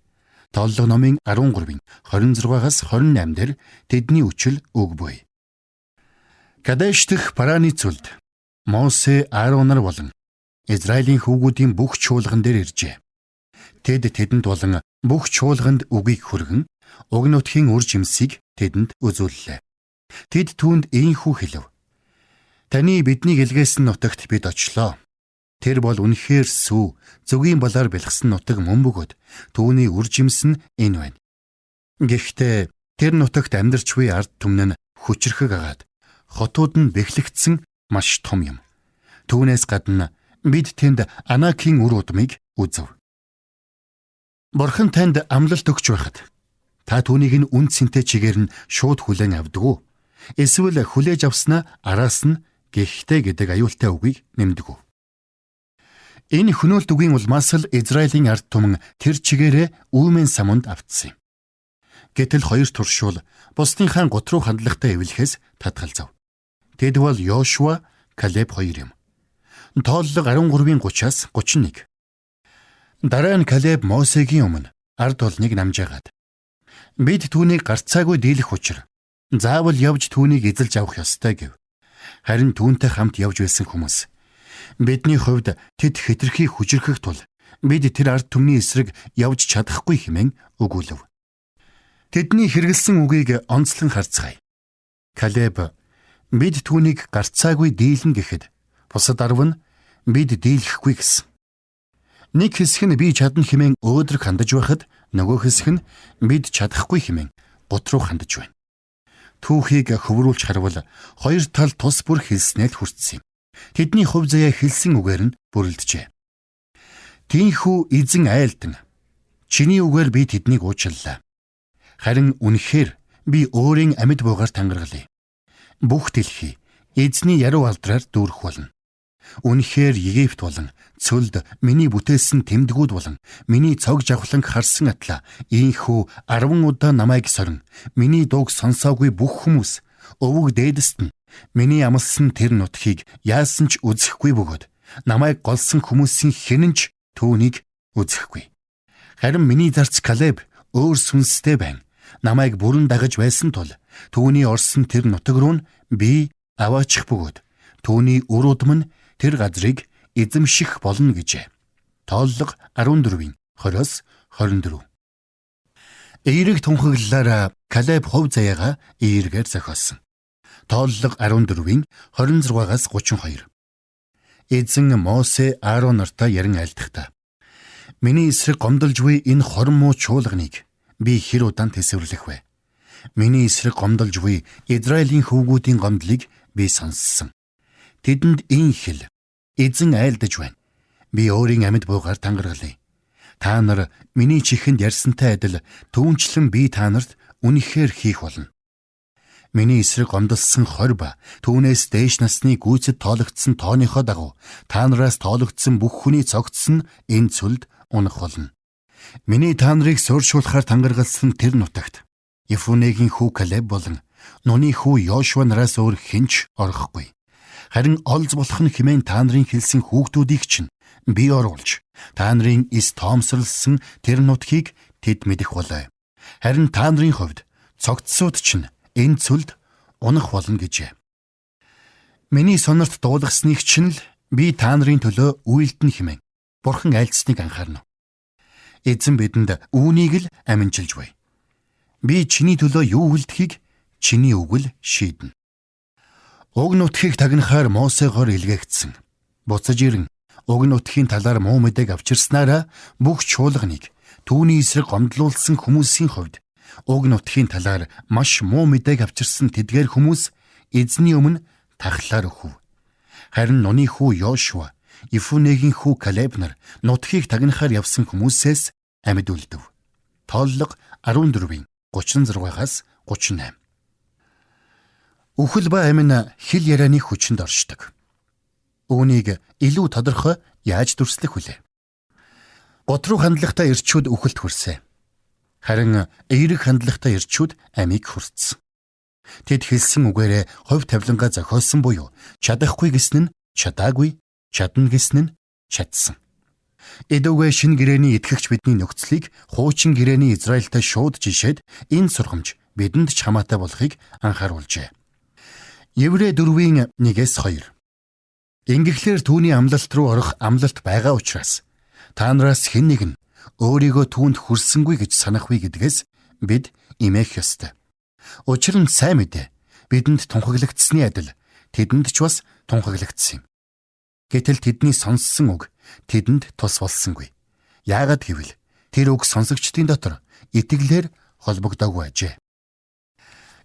Тооллого номын 13-ийн 26-аас 28 дээр тэдний үчил үг буй. Кадеш дэх Параны цүлд Мосе Ааронар болон Израилийн хүүгүүдийн бүх чуулган дээр иржээ. Тэд тэдэнд болон бүх чуулганд үгийг хүргэн уг нутгийн үр жимсийг тэдэнд үзүүллээ. Тэд түүнд ийхүү хэлв. Таны биднийг илгээсэн нутагт бид очлоо. Тэр бол үнэхээр сүү, зөвгийн болоор бэлгсэн нутаг мөн бөгөөд түүний үр жимс нь энэ байна. Гэхдээ тэр нутагт амьдарч буй ард түмэн нь хүчрхэг агаад хотууд нь бэхлэгдсэн маш том юм. Түүнээс гадна бид тэнд Анакийн үр удмыг үзв. Бурхан танд амлалт өгч байхад та түүнийг нь үн цэнтэй чигээр нь шууд хүлээн авдаг уу? Эсвэл хүлээж авснаа араас нь гэхдээ гэдэг аюултай үгийг нэмдэг үү? Энэ хөнөөлт үгийн улмаас л Израилийн ард түмэн тэр чигээрээ үүмэн самунд автсан юм. Гэтэл хоёр туршуул бусдынхаа гут руу хандлагатай эвлэхээс татгалзав. Тэд бол Йошуа, Калеб хоёр юм. Тооллого 13-30-аас 31. Дараа нь Калеб Мосегийн өмнө ард олныг намжаагаад бид түүнийг гарцаагүй дийлэх учир заавал явж түүнийг эзэлж авах ёстой гэв. Харин түүнтэй хамт явж байсан хүмүүс бидний хувьд тэд хэтэрхий хүчрхэх тул бид тэр ард түмний эсрэг явж чадахгүй хэмээн өгүүлв. Тэдний хэрэгэлсэн үгийг онцлон харцгаая. Калеб бид түүнийг гарцаагүй дийлэн гэхэд бусад 10 нь бид дийлэхгүй гэсэн. Нэг хэсэг нь би чадна хэмээн өөдрөг хандаж байхад нөгөө хэсэг нь бид чадахгүй хэмээн гут руу хандаж байна. Түүхийг хөврүүлж харвал хоёр тал тус бүр хэлснээр хүртсэн юм. Тэдний хувь заяа хэлсэн үгээр нь бүрэлдэжээ. Тинхүү эзэн айлдан чиний үгээр би тэднийг уучлалаа. Харин үнэхээр би өөрийн амьд буугаар тангаргалъя. Бүх дэлхий эзний яруу алдраар дүүрэх болно. Үнэхээр Египт болон цөлд миний бүтээсэн тэмдгүүд болон миний цог жавхланг харсан атла ийхүү 10 удаа намайг сорин миний дууг сонсоогүй бүх хүмүүс өвөг дээдэст нь миний амлсан тэр нутгийг яасан ч үзэхгүй бөгөөд намайг голсон хүмүүсийн хэн ч түүнийг үзэхгүй. Харин миний зарц Калеб өөр сүнстэй байна. Намайг бүрэн дагаж байсан тул түүний орсон тэр нутаг руу нь би аваачих бөгөөд түүний үр удам нь тэр газрыг эзэмших болно гэжээ. Тооллого 14:20-24. Эерэг тунхаглалаараа Калеб хувь заяагаа эергээр зохиосон. Тооллого 14:26-32. Эзэн Мосе Аарон нартай ярин айлдахдаа миний эсрэг гомдолж буй энэ хормоо чуулганыг би хэр удаан тэсвэрлэх вэ? Миний эсрэг гомдолж буй Израилийн хөвгүүдийн гомдлыг би сонссон. Тэдэнд ин хэл эзэн айлдаж байна. Би өөрийн амьд буугаар тангаргалъя. Та нар миний чихэнд ярьсантай адил түүнчлэн би та нарт үнэхээр хийх болно. Миний эсрэг гомдолсон 20 ба түүнээс дээш насны гүйцэд тоологдсон тооныхоо дагуу та нараас тоологдсон бүх хүний цогцсон энэ цөлд унах болно. Миний та нарыг суурьшуулахаар тангаргалсан тэр нутагт Ефунегийн хүү Калеб болон Нуны хүү Йошуа нараас өөр хинч орохгүй. Харин олз болох нь хэмээн та нарын хэлсэн хүүхдүүдийг чинь би оруулж та нарын эс тоомсорлсон тэр нутгийг тэд мэдэх болоо. Харин та нарын хувьд цогцсууд чинь энэ цөлд унах болно гэжээ. Миний сонорт дуулгасныг чинь л би та нарын төлөө үйлдэн хэмээн Бурхан айлцсныг анхаарна. Эзэн бидэнд үүнийг л аминчилж бай. Би чиний төлөө юу үлдэхийг чиний үгэл шийднэ. Уг нутгийг тагнахаар Мосегоор илгээгдсэн. Буцаж ирэн уг нутгийн талаар муу мэдээг авчирснараа бүх чуулганыг түүний эсрэг гомдлуулсан хүмүүсийн хувьд уг нутгийн талаар маш муу мэдээг авчирсан тэдгээр хүмүүс эзний өмнө тахлаар өгөв. Харин Нуны хүү Йошуа, Ефунегийн хүү Калеб нар нутгийг тагнахаар явсан хүмүүсээс амьд үлдэв. Тооллого 14:36-38. Үхэл ба амин хэл ярианы хүчинд оршдог. Үүнийг илүү тодорхой яаж дүрслэх вүлээ? Гот руу хандлагатай эрчүүд үхэлд хүрсэн. Харин эерэг хандлагатай эрчүүд амийг хүртсэн. Тэд хэлсэн үгээрээ хувь тавилангаа зохиосон буюу чадахгүй гэсэн нь чадаагүй, чадна гэсэн нь чадсан. Эдүгэ шинэ гэрээний итгэгч бидний нөхцөлийг хуучин гэрээний Израильтай шууд жишээд энэ сургамж бидэнд ч хамаатай болохыг анхааруулжээ. Еврей 4:1-2. Ингэхлээр түүний амлалт руу орох амлалт байгаа учраас та нараас хэн нэг нь өөрийгөө түүнд хүрсэнгүй гэж санах вэ гэдгээс бид эмээх ёстой. Учир нь сайн мэдээ бидэнд тунхаглагдсны адил тэдэнд ч бас тунхаглагдсан юм. Гэтэл тэдний сонссон үг тэдэнд тус болсонгүй. Яагаад гэвэл тэр үг сонсогчдын дотор итгэлээр холбогдоогүй ажээ.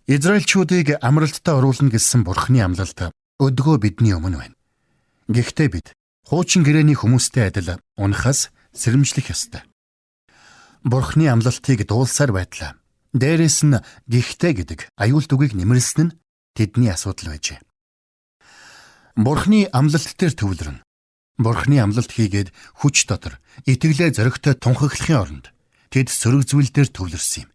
Израильчүүдийг амралтад оруулна гэсэн Бурханы амлалт өдгөө бидний өмнө байна. Гэхдээ бид хуучин гэрээний хүмүүстэй адил унахаас сэрэмжлэх ёстой. Бурханы амлалтыг дуулсаар байтлаа. Дээрээс нь гэхдээ гэдэг аюулт үгийг нэмэрлсэн нь тэдний асуудал байжээ. Бурханы амлалт дээр төвлөрөн Бурханы амлалт хийгээд хүч дотор итгэлээ зоригтой тунхаглахын оронд тэд сөрөг зүйл дээр төвлөрсөн юм.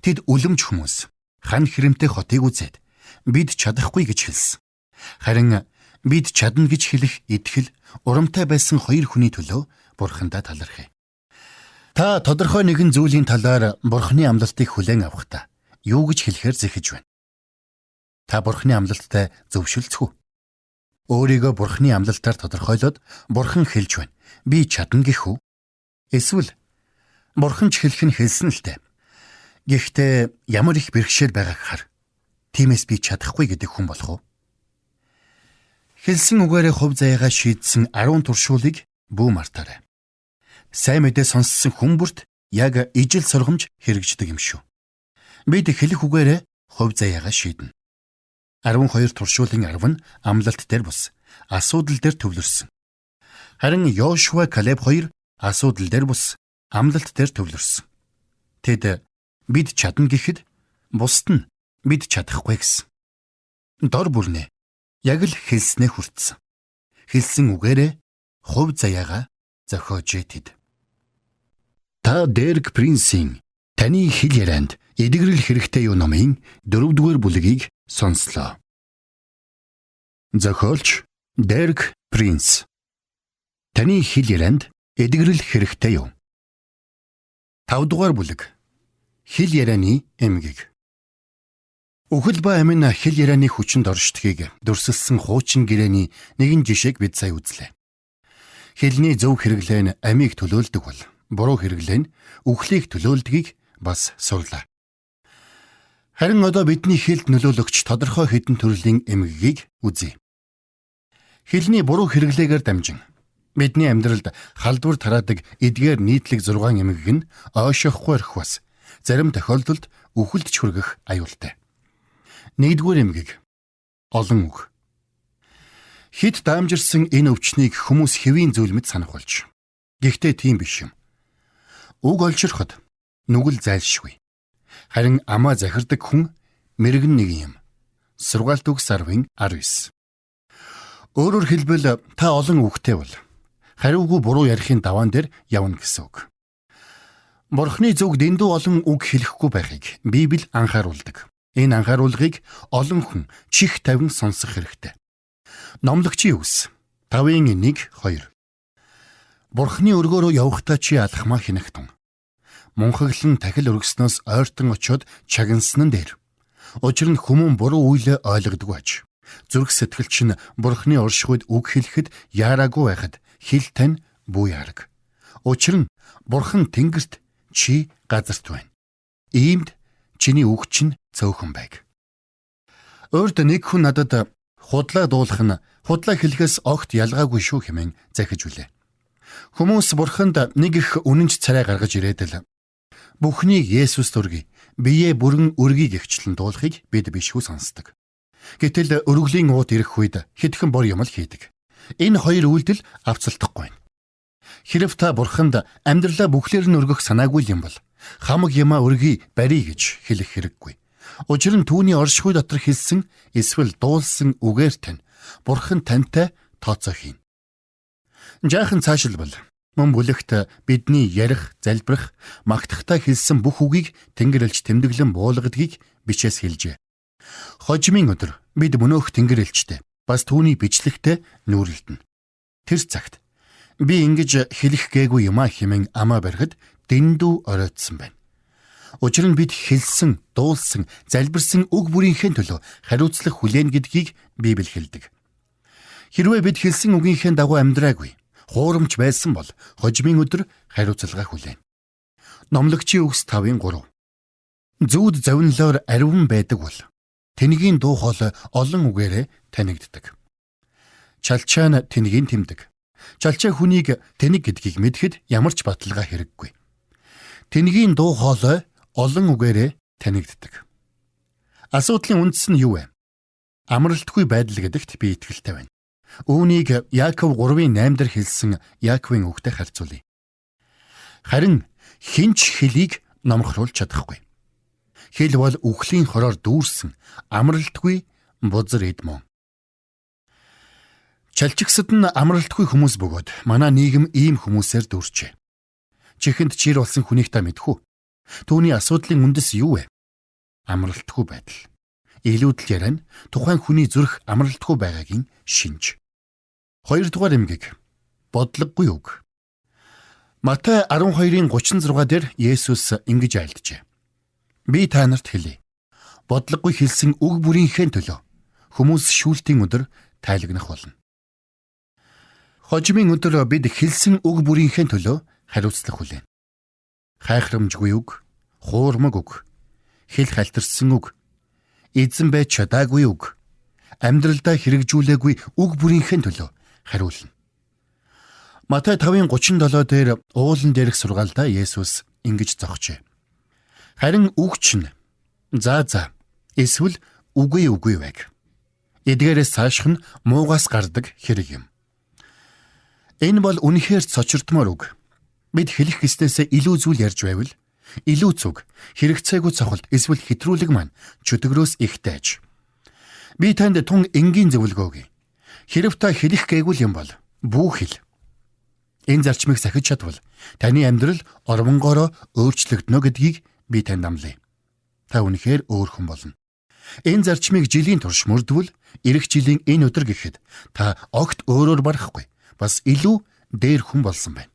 Тэд үлэмж хүмүүс хан хэрэмтэй хотыг үзээд бид чадахгүй гэж хэлсэн. Харин бид чадна гэж хэлэх итгэл урамтай байсан хоёр хүний төлөө Бурхандаа талархъя. Та тодорхой нэгэн зүйлийн талаар Бурханы амлалтыг хүлээн авахдаа юу гэж хэлэхээр зэхэж байна. Та Бурхны амлалттай зөвшөлдсөх үү? Өөрийгөө Бурхны амлалтаар тодорхойлоод Бурхан хэлж байна. Би чадна гэх үү? Эсвэл Бурхан ч хэлэх нь хэлсэн л дээ. Гэхдээ ямар их бэрхшээл байгааг хар. Тиймээс би чадахгүй гэдэг хүн болох уу? Хэлсэн үгээрээ хувь заяагаа шийдсэн 10 туршуулыг бүү мартаарай. Сайн мэдээ сонссон хүн бүрт яг ижил сургамж хэрэгждэг юм шүү. Бид хэлэх үгээрээ хувь заяагаа шийднэ. 12 туршуулын 10 нь амлалт дээр бус, асуудал дээр төвлөрсөн. Харин Йошуа, Калеб 2 асуудал дээр бус, амлалт дээр төвлөрсөн. Тэд бид чадна гэхэд бусд нь бид чадахгүй гэсэн. Дор бүрнээ яг л хэлснээ хүртсэн. Хэлсэн үгээрээ хувь заяагаа зохиожээ тэд. Та Дерек Принсийн Таны хэл ярианд эдгэрэл хэрэгтэй юу номын 4-р бүлгийг сонслоо. Зохиолч Дерек Принс. Таны хэл ярианд эдгэрэл хэрэгтэй юу? 5-р бүлэг. Хэл ярианы эмгэг. Үхэл ба амин хэл ярианы хүчинд оршдгийг дүрсэлсэн хуучин гэрээний нэгэн жишээг бид сая үзлээ. Хэлний зөв хэрэглээ нь амийг төлөөлдөг бол буруу хэрэглээ нь үхлийг төлөөлдгийг бас сурлаа. Харин одоо бидний хэлд нөлөөлөгч тодорхой хэдэн төрлийн эмгэгийг үзье. Хэлний буруу хэрэглээгээр дамжин бидний амьдралд халдвар тараадаг эдгээр нийтлэг 6 эмгэг нь ойшоохгүй орхих бас зарим тохиолдолд үхэлд ч хүргэх аюултай. 1-р эмгэг олон үг. Хит даамжирсан энэ өвчнийг хүмүүс хэвийн зүйл мэт санах болж. Гэхдээ тийм биш юм. Үг олширхот нүгэл зайлшгүй. Харин амаа захирдаг хүн мэрэгэн нэг юм. Сургаалт үг 10:19. Өөрөөр хэлбэл та олон үгтэй бол хариугүй буруу ярихын даваан дээр явна гэсэн үг. Бурхны зүг дэндүү олон үг хэлэхгүй байхыг Библи анхааруулдаг. Энэ анхааруулгыг олон хүн чих тавин сонсох хэрэгтэй. Номлогчийн үгс 5:1-2. Бурхны өргөөрөө явахдаа чи алхмаа хинэгтэн. Мунхаглан тахил өргснөөс ойртон очиод чагнасан нь дээр. Учир нь хүмүүн буруу үйлээ ойлгодог аж. Зүрх сэтгэл чинь Бурхны оршихуйд үг хэлэхэд яараагүй байхад хэл тань бүү яараг. Учир нь Бурхан тэнгэрт чи газарт байна. Иймд чиний үг чинь цөөхөн байг. Өөрт нэг хүн надад худлаа дуулах нь худлаа хэлэхээс огт ялгаагүй шүү хэмээн захиж үлээ. Хүмүүс Бурханд нэг их үнэнч царай гаргаж ирээд л бүхнийг Есүс дүргий, биеэ бүрэн өргий гихчлэн дуулахыг бид бишгүй сонсдог. Гэтэл өргөлийн уут ирэх үед хэдхэн бор юм л хийдэг. Энэ хоёр үйлдэл авцалдахгүй байна. Хэрв та Бурханд амьдралаа бүхлээр нь өргөх санаагүй юм бол хамаг юмаа өргий барий гэж хэлэх хэрэггүй. Учир нь түүний оршихуй дотор хэлсэн эсвэл дуулсан үгээр тань Бурхан тантай тооцоо хийн. Жаахан цаашилбал мөн бүлэгт бидний ярих, залбирах, магтахтаа хэлсэн бүх үгийг Тэнгэр элч тэмдэглэн буулгадгийг бичээс хэлжээ. Хожимын өдөр бид мөнөөх Тэнгэр элчтэй бас түүний бичлэгтэй нүүрэлтэн. Тэр цагт би ингэж хэлэх гээгүй юмаа хэмээн амаа барихад дэндүү оройтсон байна. Учир нь бид хэлсэн, дуулсан, залбирсан үг бүрийнхээ төлөө хариуцлах хүлээн гэдгийг Библи хэлдэг. Хэрвээ бид хэлсэн үгийнхээ дагуу амьдраагүй, хуурамч байсан бол хожимын өдөр хариуцлага хүлээн. Номлогчийн үгс 5:3. Зүуд завинлоор ариун байдаг бол тэнгийн дуу хоолой олон үгээрээ танигддаг. Чалчаан тэнгийн тэмдэг. Чалчаа хүнийг тэнэг гэдгийг мэдхэд ямар ч баталгаа хэрэггүй. Тэнгийн дуу хоолой олон үгээрээ танигддаг. Асуудлын үндэс нь юу вэ? Амралтгүй байдал гэдэгт би итгэлтэй байна. Үүнийг Яаков 3:8 дээр хэлсэн Яаковын үгтэй харьцуулъя. Харин хинч хэлийг номхруулж чадахгүй. Хэл бол үхлийн хороор дүүрсэн амралтгүй бузар эдмөн. Чалчигсад нь амралтгүй хүмүүс бөгөөд манай нийгэм ийм хүмүүсээр дүүрчээ. Чихэнд чир болсон хүнийг та мэдхүү. Түүний асуудлын үндэс юу вэ? Амралтгүй байдал. Илүүдл яриа нь тухайн хүний зүрх амралтгүй байгаагийн шинж. 2-р эмгэг бодлогогүй үг. Матай 12:36 дээр Есүс ингэж айлджээ. Би та нарт хэлье. бодлогогүй хэлсэн үг бүрийнхээ төлөө хүмүүс шүүлтийн өдөр тайлагнах болно. Хожимын өдөр бид хэлсэн үг бүрийнхээ төлөө хариуцлах хүлээн. Хайхрамжгүй үг, хуурмаг үг, хэл халтарсан үг, эзэн байж чадаагүй үг, амьдралдаа хэрэгжүүлээгүй үг бүрийнхээ төлөө хариулна. Матай 5:37 дээр уулан дээрх сургаалдаа Есүс ингэж зогчээ. Харин үг чинь за эсвэл үгүй байг. Эдгээрээс цаашх нь муугаас гардаг хэрэг юм. Энэ бол үнэхээр цочирдмоор үг. Бид хэлэх гэснээсээ илүү зүйл ярьж байвал илүү зүг, хэрэгцээгүй цохолт эсвэл хэтрүүлэг маань чөтгөрөөс ихтэй аж. Би танд тун энгийн зөвлөгөө өгье. Хэрэв та хэлэх гээгүй юм бол бүү хэл. Энэ зарчмыг сахиж чадвал таны амьдрал ормонгоороо өөрчлөгдөнө гэдгийг би танд амлая. Та үнэхээр өөр хүн болно. Энэ зарчмыг жилийн турш мөрдвөл эх жилийн энэ өдөр гэхэд та огт өөрөөр барахгүй бас илүү дээр хүн болсон байна.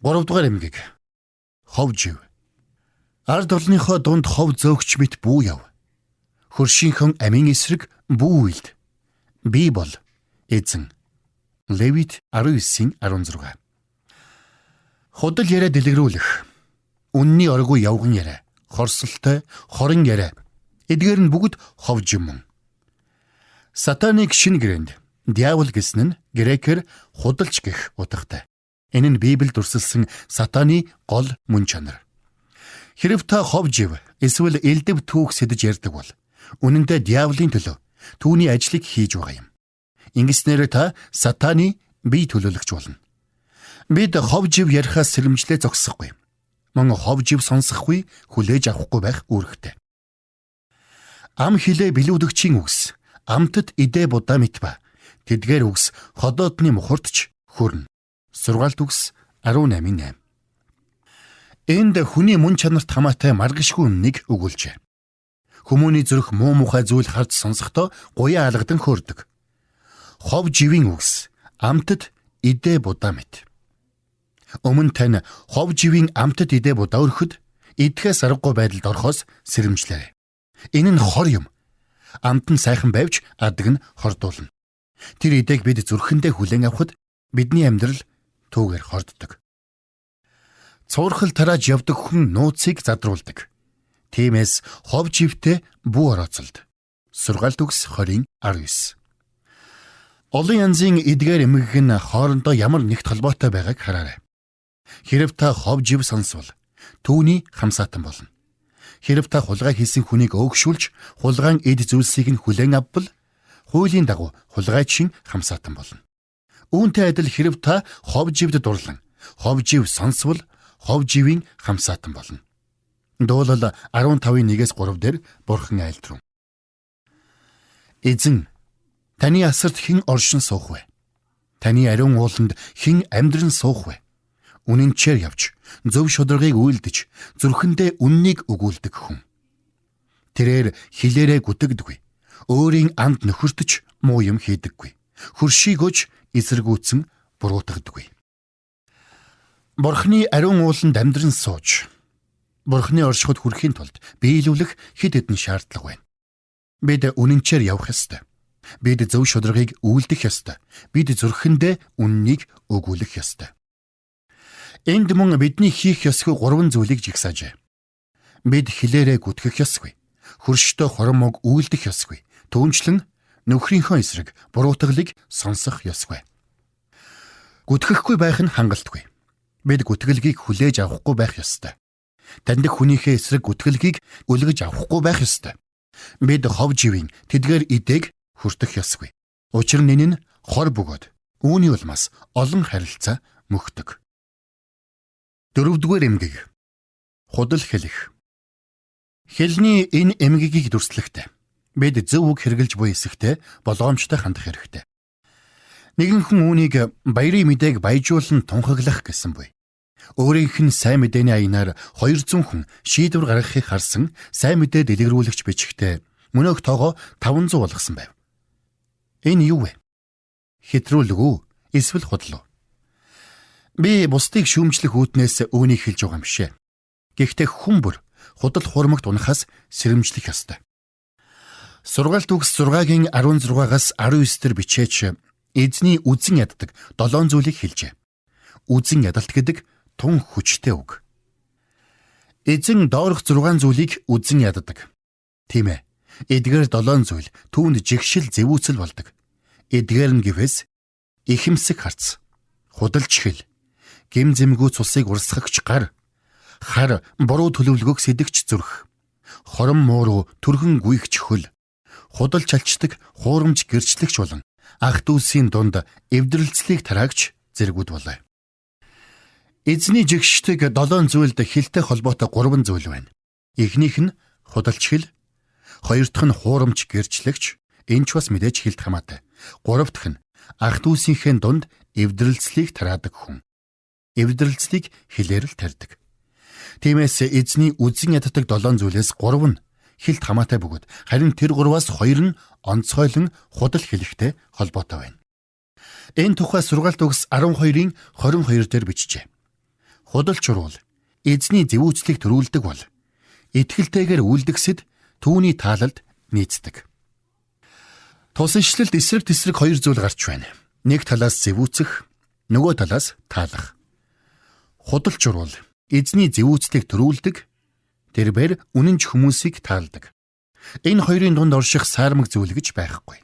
3 дугаар эмгэг. Хов жив. Ард олныхоо дунд хов зөөгч мэт бүү яв. Хөршийнхөн амийн эсрэг бүү уйлд. Би бол эзэн. Левит 19:16. Худал яриа дэлгэрүүлэх. Үнний оргүй явган яриа, хорсолтой, хорон яриа. Эдгээр нь бүгд ховж юм. Сатаныг шинэ гэрээнд диавол гэсэн нь грекээр худалч гэх утгатай. Энэ нь Библиэд дурсалсан сатаны гол мөн чанар. Хэрэв та ховж ив эсвэл элдэв түүх сэдэж ярьдаг бол үнэндээ диаволын төлөө түүний ажлыг хийж байгаа юм. Ингэснээр та сатаны бие төлөөлөгч болно. Бид ховж ив ярихаас сэрэмжлээ зогсохгүй. Мөн ховж ив сонсохгүй, хүлээж авахгүй байх үүрэгтэй. Ам хилээ билүүдэгчийн үгс, амтд идэ будаа мэт ба. Тэдгээр үгс ходоодны мухардч хүрнэ. Сургаалт үгс 18:8. Энд хүний мөн чанарт хамаатай маргишгүй үннийг өгүүлжээ. Хүмүүний зүрх муу мухай зүйл харж сонсохдоо гуяа алгадан хөөрдөг. Хов живийн үгс, амтд идэ будаа мэт. Өмнө тань хов живийн амтд идэ будаа өрхөд идэхээс аргагүй байдалд орохоос сэрэмжлээрэй. Энэ нь хор юм. Амт нь сайхан байвч адаг нь хордуулна. Тэр идэг бид зүрхэндээ хүлээн авахд бидний амьдрал түүгээр хорддог. Цуурхал тарааж явдаг хүн нууцыг задруулдаг. Тиймээс хов живтэй бүү орооцолд. Сургаалт үгс 20:19. Олон янзын эдгээр эмгэг нь хоорондоо ямар нэгт холбоотой байгааг хараарай. Хэрэв та хов жив сонсвол түүний хамсаатан болно. Хэрэв та хулгай хийсэн хүнийг өөгшүүлж хулгаан эд зүйлсийг нь хүлээн авбал хуулийн дагуу хулгайчин хамсаатан болно. Үүнтэй адил хэрэв та хов живд дурлан хов жив сонсвол хов живийн хамсаатан болно. Дуулал 15:1-3 дээр Бурхан айлтрав. Эзэн, таны асарт хэн оршин суух вэ? Таны ариун ууланд хэн амьдран суух вэ? Үнэнчээр явж, зөв шударгыг үйлдэж, зүрхэндээ үннийг өгүүлдэг хүн. Тэрээр хилээрээ гүтэгдэггүй. Өөрийн анд нөхөртөж муу юм хийдэггүй. Хөршийг өж эсэргүүцэн буруутгадаггүй. Бурхны ариун ууланд амьдран сууж, Бурхны оршихуд хүрэхийн тулд биелүүлэх хэд хэдэн шаардлага байна. Бид үнэнчээр явах ёстой. Бид зөв шударгыг үйлдэх ёстой. Бид зүрхэндээ үннийг өгүүлэх ёстой. Энд мөн бидний хийх ёсгүй 3 зүйлийг жигсаажээ. Бид хилээрээ гүтгэх ёсгүй. Хөрштэй хормог үйлдэх ёсгүй. Түүнчлэн нөхрийнхөө эсрэг буруутгалыг сонсох ёсгүй. Гүтгэхгүй байх нь хангалтгүй. Бид гүтгэлгийг хүлээж авахгүй байх ёстой. Таньдаг хүнийхээ эсрэг гүтгэлгийг үлгэж авахгүй байх ёстой. Бид хов живийн тэдгээр идэг хүртэх ёсгүй. Учир нь энэ нь хор бөгөөд үүний улмаас олон харилцаа мөхдөг. 4-р эмгэг. Худал хэлэх. Хэлний энэ эмгэгийг дүрслэхдээ бид зөв үг хэрглэж буй эсэхтэй болгоомжтой хандах хэрэгтэй. Нэгэн хүн үүнийг баярын мэдээг баяжуулан тунхаглах гэсэн буй. Өөрийнх нь сайн мэдээний аянаар 200 хүн шийдвэр гаргахыг харсан сайн мэдээ дэлгэрүүлэгч бичгтээ мөнөөх тоогоо 500 болгосон байв. Энэ юу вэ? Хэтрүүлэг үү? Эсвэл худлаа? Би бусдыг шүүмжлэх үүднээс үүнийг хэлж байгаа юм шээ. Гэхдээ хүн бүр худал хуурмагт унахаас сэрэмжлэх ёстой. Сургаалт үгс 6-гийн 16-аас 19 дээр бичээч эзний үзэн яддаг 7 зүйлийг хэлжээ. Үзэн ядалт гэдэг тун хүчтэй үг. Эзэн доорх 6 зүйлийг үзэн яддаг. Тийм ээ. Эдгээр 7 зүйл түүнд жигшил зэвүүцэл болдог. Эдгээр нь гэвээс ихэмсэг харц, худалч хэл, гим зэмгүү цусыг урсгагч гар, хар буруу төлөвлөгөөг сэдэгч зүрх, хором мууруу түрхэн гүйгч хөл, худалч алчдаг хуурамч гэрчлэгч болон ах дүүсийн дунд эвдрэлцлийг тараагч зэргүүд болоо. Эзний жигшдэг 7 зүйлд хэлтэй холбоотой 3 зүйл байна. Эхнийх нь худалч хэл, хоёр дахь нь хуурамч гэрчлэгч, энэ ч бас мэдээж хэлт хамаатай. Гурав дахь нь ах дүүсийнхээ дунд эвдрэлцлийг тараадаг хүн. Эвдрэлцлийг хэлээр л тарьдаг. Тиймээс эзний үзэн яддаг 7 зүйлээс 3 нь хэлт хамаатай бөгөөд харин тэр 3-аас 2 нь онцгойлон худал хэлэхтэй холбоотой байна. Энэ тухай сургаалт үгс 12-ийн 22 дээр бичжээ. Худалч уруул эзний зэвүүцлийг төрүүлдэг бол итгэлтэйгээр үлдгэсэд түүний таалалд нийцдэг. Тусанчлалд эсрэг тесрэг 2 зүйл гарч байна. Нэг талаас зэвүүцэх, нөгөө талаас таалах. Худалч уруул эзний зэвүүцлийг төрүүлдэг, тэрээр үнэнч хүмүүсийг таалдаг. Энэ хоёрын дунд орших саармаг зүйл гэж байхгүй.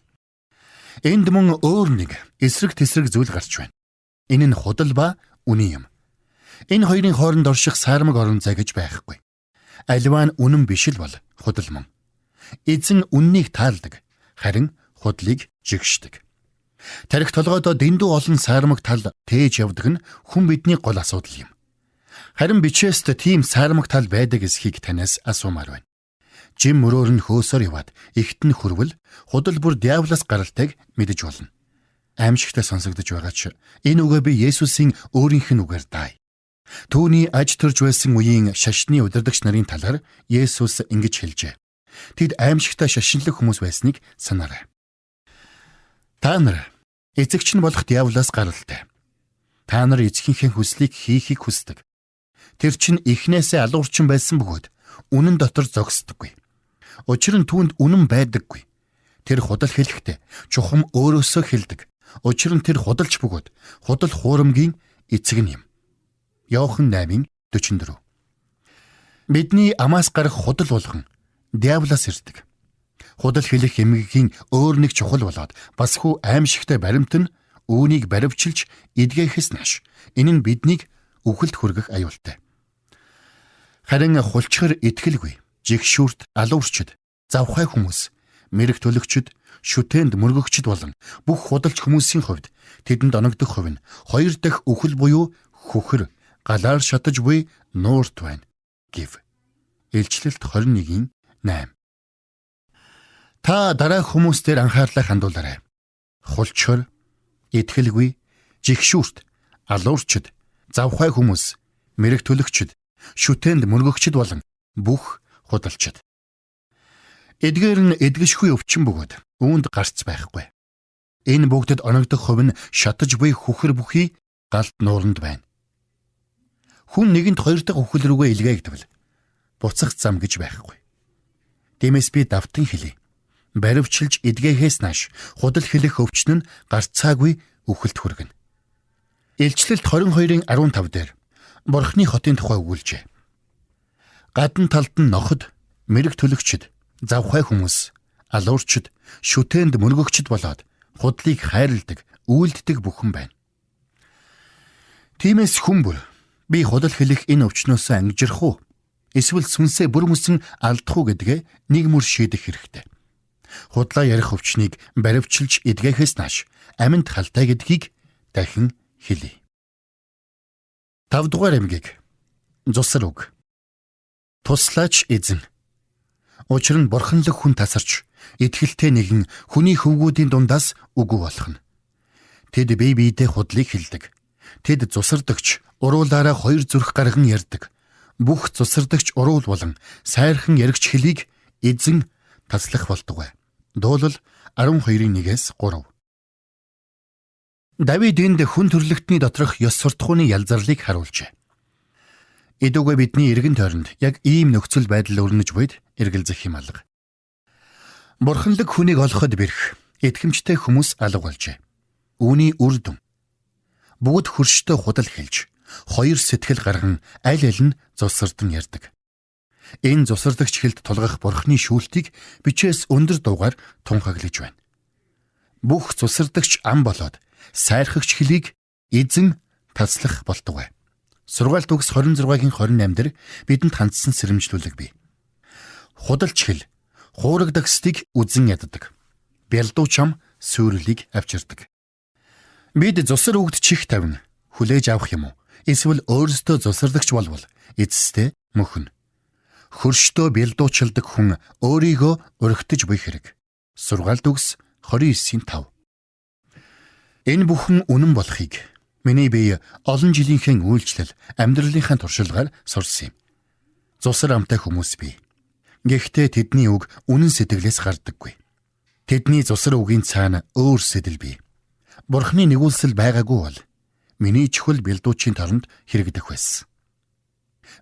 Энд мөн өөр нэг эсрэг тесрэг зүйл гарч байна. Энэ нь худал ба үнэн юм. Энэ хоёрын хооронд орших саармаг орон зай гэж байхгүй. Аливаа нь үнэн биш л бол худал мөн. Эзэн үннийг таалдаг, харин худлыг жигшдэг. Тарих толгойдоо дэндүү олон саармаг тал тээж явдаг нь хүн бидний гол асуудал юм. Харин бичээст тийм саармаг тал байдаг эсхийг танаас асуумаар байна. Жим мөрөөр нь хөөсөөр яваад ихт нь хүрвэл худал бүр диаволоос гаралтайг мэдэж болно. Аимшигтай сонсогдож байгаа ч энэ үгээ би Есүсийн өөрийнх нь үгээр даая. Түүний аж төрж байсан үеийн шашны удирдагч нарын талаар Есүс ингэж хэлжээ. Тэд аимшигтай шашинлаг хүмүүс байсныг санаарай. Та нар эзэгч нь болох диаволоос гаралтай. Та нар эзхийнхээ хүслийг хийхийг хүсдэг. Тэр чинь эхнээсээ алуурчин байсан бөгөөд үнэн дотор зогсдоггүй. Учир нь түүнд үнэн байдаггүй. Тэр худал хэлэхдээ чухам өөрөөсөө хэлдэг. Учир нь тэр худалч бөгөөд худал хуурамгийн эцэг нь юм. Иохан 8:44. Бидний амаас гарах худал болгон диаволоос ирдэг. Худал хэлэх эмгэгийн өөр нэг чухал болоод бас хүү аимшигтай баримт нь үүнийг баривчилж эдгээхээс нааш. Энэ нь биднийг үхэлд хүргэх аюултай. Харин хулчхар итгэлгүй, жигшүүрт, алуурчд, завхай хүмүүс, мэрэг төлөгчд, шүтээнд мөргөгчд болон бүх худалч хүмүүсийн хувьд тэдэнд оногдох хувь нь 2 дахь үхэл буюу хөхөр, галаар шатаж буй нуурт байна. Гив. Илчлэлт 21:8. Та дараах хүмүүстээр анхаарлаа хандуулаарай. Хулчхар, итгэлгүй, жигшүүрт, алуурчд, завхай хүмүүс, мэрэг төлөгчд, шүтээнд мөргөгчд болон бүх худалчд. Эдгээр нь эдгэшгүй өвчин бөгөөд үүнд гарц байхгүй. Энэ бүгдэд оногдох хувь нь шатаж буй хөхөр бүхий галт нууранд байна. Хүн нэгэнд 2 дахь үхэл рүүгээ илгээгдэвэл буцах зам гэж байхгүй. Тиймээс би давтан хэлье. Баривчилж эдгээхээс нааш худал хэлэх өвчин нь гарцаагүй үхэлд хүргэнэ. Илчлэлт 22:15 дээр Бурхны хотын тухай өгүүлжээ. Гадна талд нь ноход, мэрэг төлөгчд, завхай хүмүүс, алуурчд, шүтээнд мөргөгчд болоод худлыг хайрладаг, үйлддэг бүхэн байна. Тиймээс хүмүүр би худал хэлэх энэ өвчнөөс ангижрах уу? Эсвэл сүнсээ бүр мөсөн алдах уу гэдгээ нэг мөр шийдэх хэрэгтэй. Худлаа ярих өвчнийг баривчилж эдгээхээс нааш аминд халтай гэдгийг дахин хэлье. 5 дугаар эмгийг зусар үг. Туслаач эзэн. Учир нь бурханлаг хүн тасарч итгэлтэй нэгэн хүний хөвгүүдийн дундаас үгүй болох нь. Тэд бие биедээ худлыг хэлдэг. Тэд зусардагч уруулаараа 2 зүрх гарган ярьдаг. Бүх зусардагч уруул болон сайрхан яригч хэлийг эзэн таслах болдог. Дуулал 12:1-3. Давид энд хүн төрлөختний доторх ёс суртахууны ялзарлыг харуулжээ. Идүүгээ бидний эргэн тойронд яг ийм нөхцөл байдал өрнөж буйд эргэлзэх юм алга. Бурханлаг хүнийг олоход бэрх итгэмжтэй хүмүүс алга болжээ. Үүний үр дүн бүгд хөрштэй худал хэлж, хоёр сэтгэл гарган аль аль нь зусардан ярьдаг. Энэ зусардагч хэлд тулгах Бурханы шүүлтийг бичээс өндөр дуугаар тунхаглаж байна. Бүх зусардагч ам болоод сайрхагч хэлийг эзэн таслах болтугай. Сургаалт үгс 26-гийн 28 дээр бидэнд хандсан сэрэмжлүүлэг бий. Худалч хэл хуурагдагсдыг үзэн яддаг. Бялдуу чам сүрлийг авчирдаг. Бид зусар өгд чих тавин хүлээж авах юм уу? Эсвэл өөрсдөө зусардагч болвол эцэстээ мөхнө. Хөрштөө бялдуучилдаг хүн өөрийгөө өргөтөж буй хэрэг. Сургаалт үгс 29:5. Энэ бүхэн үнэн болохыг миний бие олон жилийнхээ үйлчлэл амьдралынхаа туршилгаар сурсан юм. Зусар амтай хүмүүс бий. Гэхдээ тэдний үг үнэн сэтгэлээс гардаггүй. Тэдний зусар үгийн цаана өөр сэтэл бий. Бурхны нэгүүлсэл байгаагүй бол миний чөхөл бэлдүүчийн торонд хэрэгдэх байсан.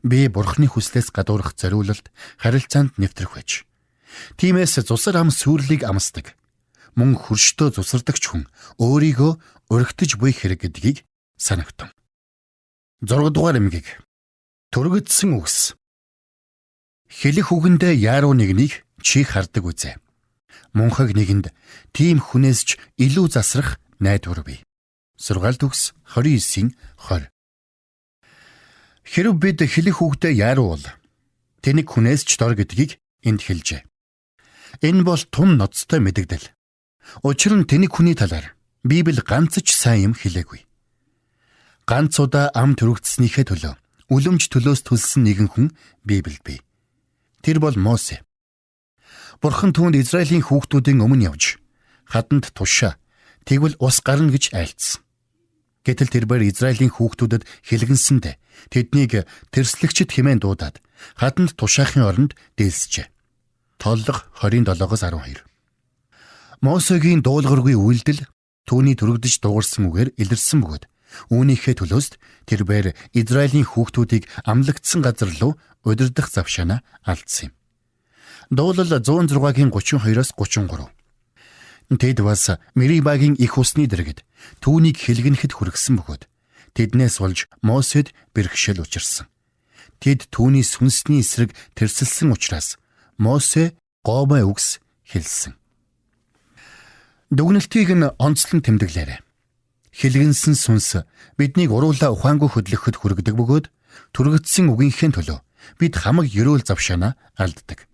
Би Бурхны хүслээс гадуурх зориулалт харилцаанд нэвтрэх байж. Тиймээс зусар ам сүрлийг амсдаг. Мөн хөрштөө зусардагч хүн өөрийгөө өргөтөж буй хэрэг гэдгийг санагтун. 6 дугаар эмгийг түргэтсэн үгс. Хэлэх үгэндээ яаруу нэгнийг чи хардаг үзээ. Мунхаг нэгэнд тийм хүнээс ч илүү засрах найдвар бий. Сургаалт үгс 29:20. Хэрв бид хэлэх үгдээ яаруу бол тэнэг хүнээс ч дор гэдгийг энд хэлжээ. Энэ бол тун ноцтой мэдэгдэл. Учир нь тэнэг хүний талаар Библи ганц ч сайн юм хэлээгүй. Ганц удаа ам төрөгдснийхээ төлөө үлэмж төлөөс төлсөн нэгэн хүн Библиэд бий. Тэр бол Мосе. Бурхан түүнд Израилийн хүүхдүүдийн өмнө явж хаданд тушаа тэгвэл ус гарна гэж айлцсан. Гэтэл тэрээр Израилийн хүүхдүүдэд хэлгэнсэндээ тэднийг тэрслэгчд хэмээн дуудаад хаданд тушаахын оронд дээлсжээ. Толлого 27-12. Мосегийн дуулгаргүй үйлдэл түүний төрөгдөж дуугарсан үгээр илэрсэн бөгөөд үүнийхээ төлөөс тэрээр Израилийн хүүхдүүдийг амлагдсан газар руу удирдах завшаанаа алдсан юм. Дуулал 106-гийн 32-оос 33. Тэд бас Мерибагийн их усны дэргэд түүнийг хэлгэнэхэд хүргэсэн бөгөөд тэднээс олж Мосед бэрхшээл учирсан. Тэд түүний сүнсний эсрэг тэрсэлсэн учраас Мосе гомой үгс хэлсэн. Дүгнэлтийг нь онцлон тэмдэглээрэй. Хэлгэнсэн сүнс биднийг уруулаа ухаангүй хөдлөхөд хүргэдэг бөгөөд түргэтсэн үгийнхээ төлөө бид хамаг ерөөл завшаанаа алддаг.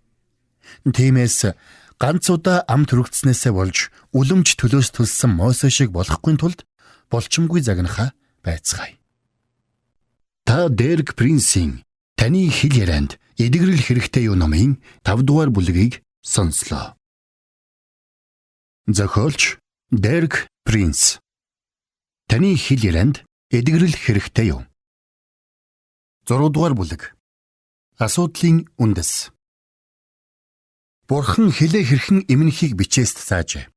Тиймээс ганц удаа ам түргэтснээсээ болж үлэмж төлөөс төлсөн Мосе шиг болохгүй тулд болчмгүй загнахаа байцгаая. Та Дерек Принсийн таны хэл ярианд эдгэрэл хэрэгтэй юу номын 5 дугаар бүлгийг сонслоо. Зохиолч Дерек Принс. Таны хэл ярианд эдгэрэл хэрэгтэй юу? 6 дугаар бүлэг. Асуудлын үндэс. Бурхан хэлээ хэрхэн эмнэхийг бичээст заажээ.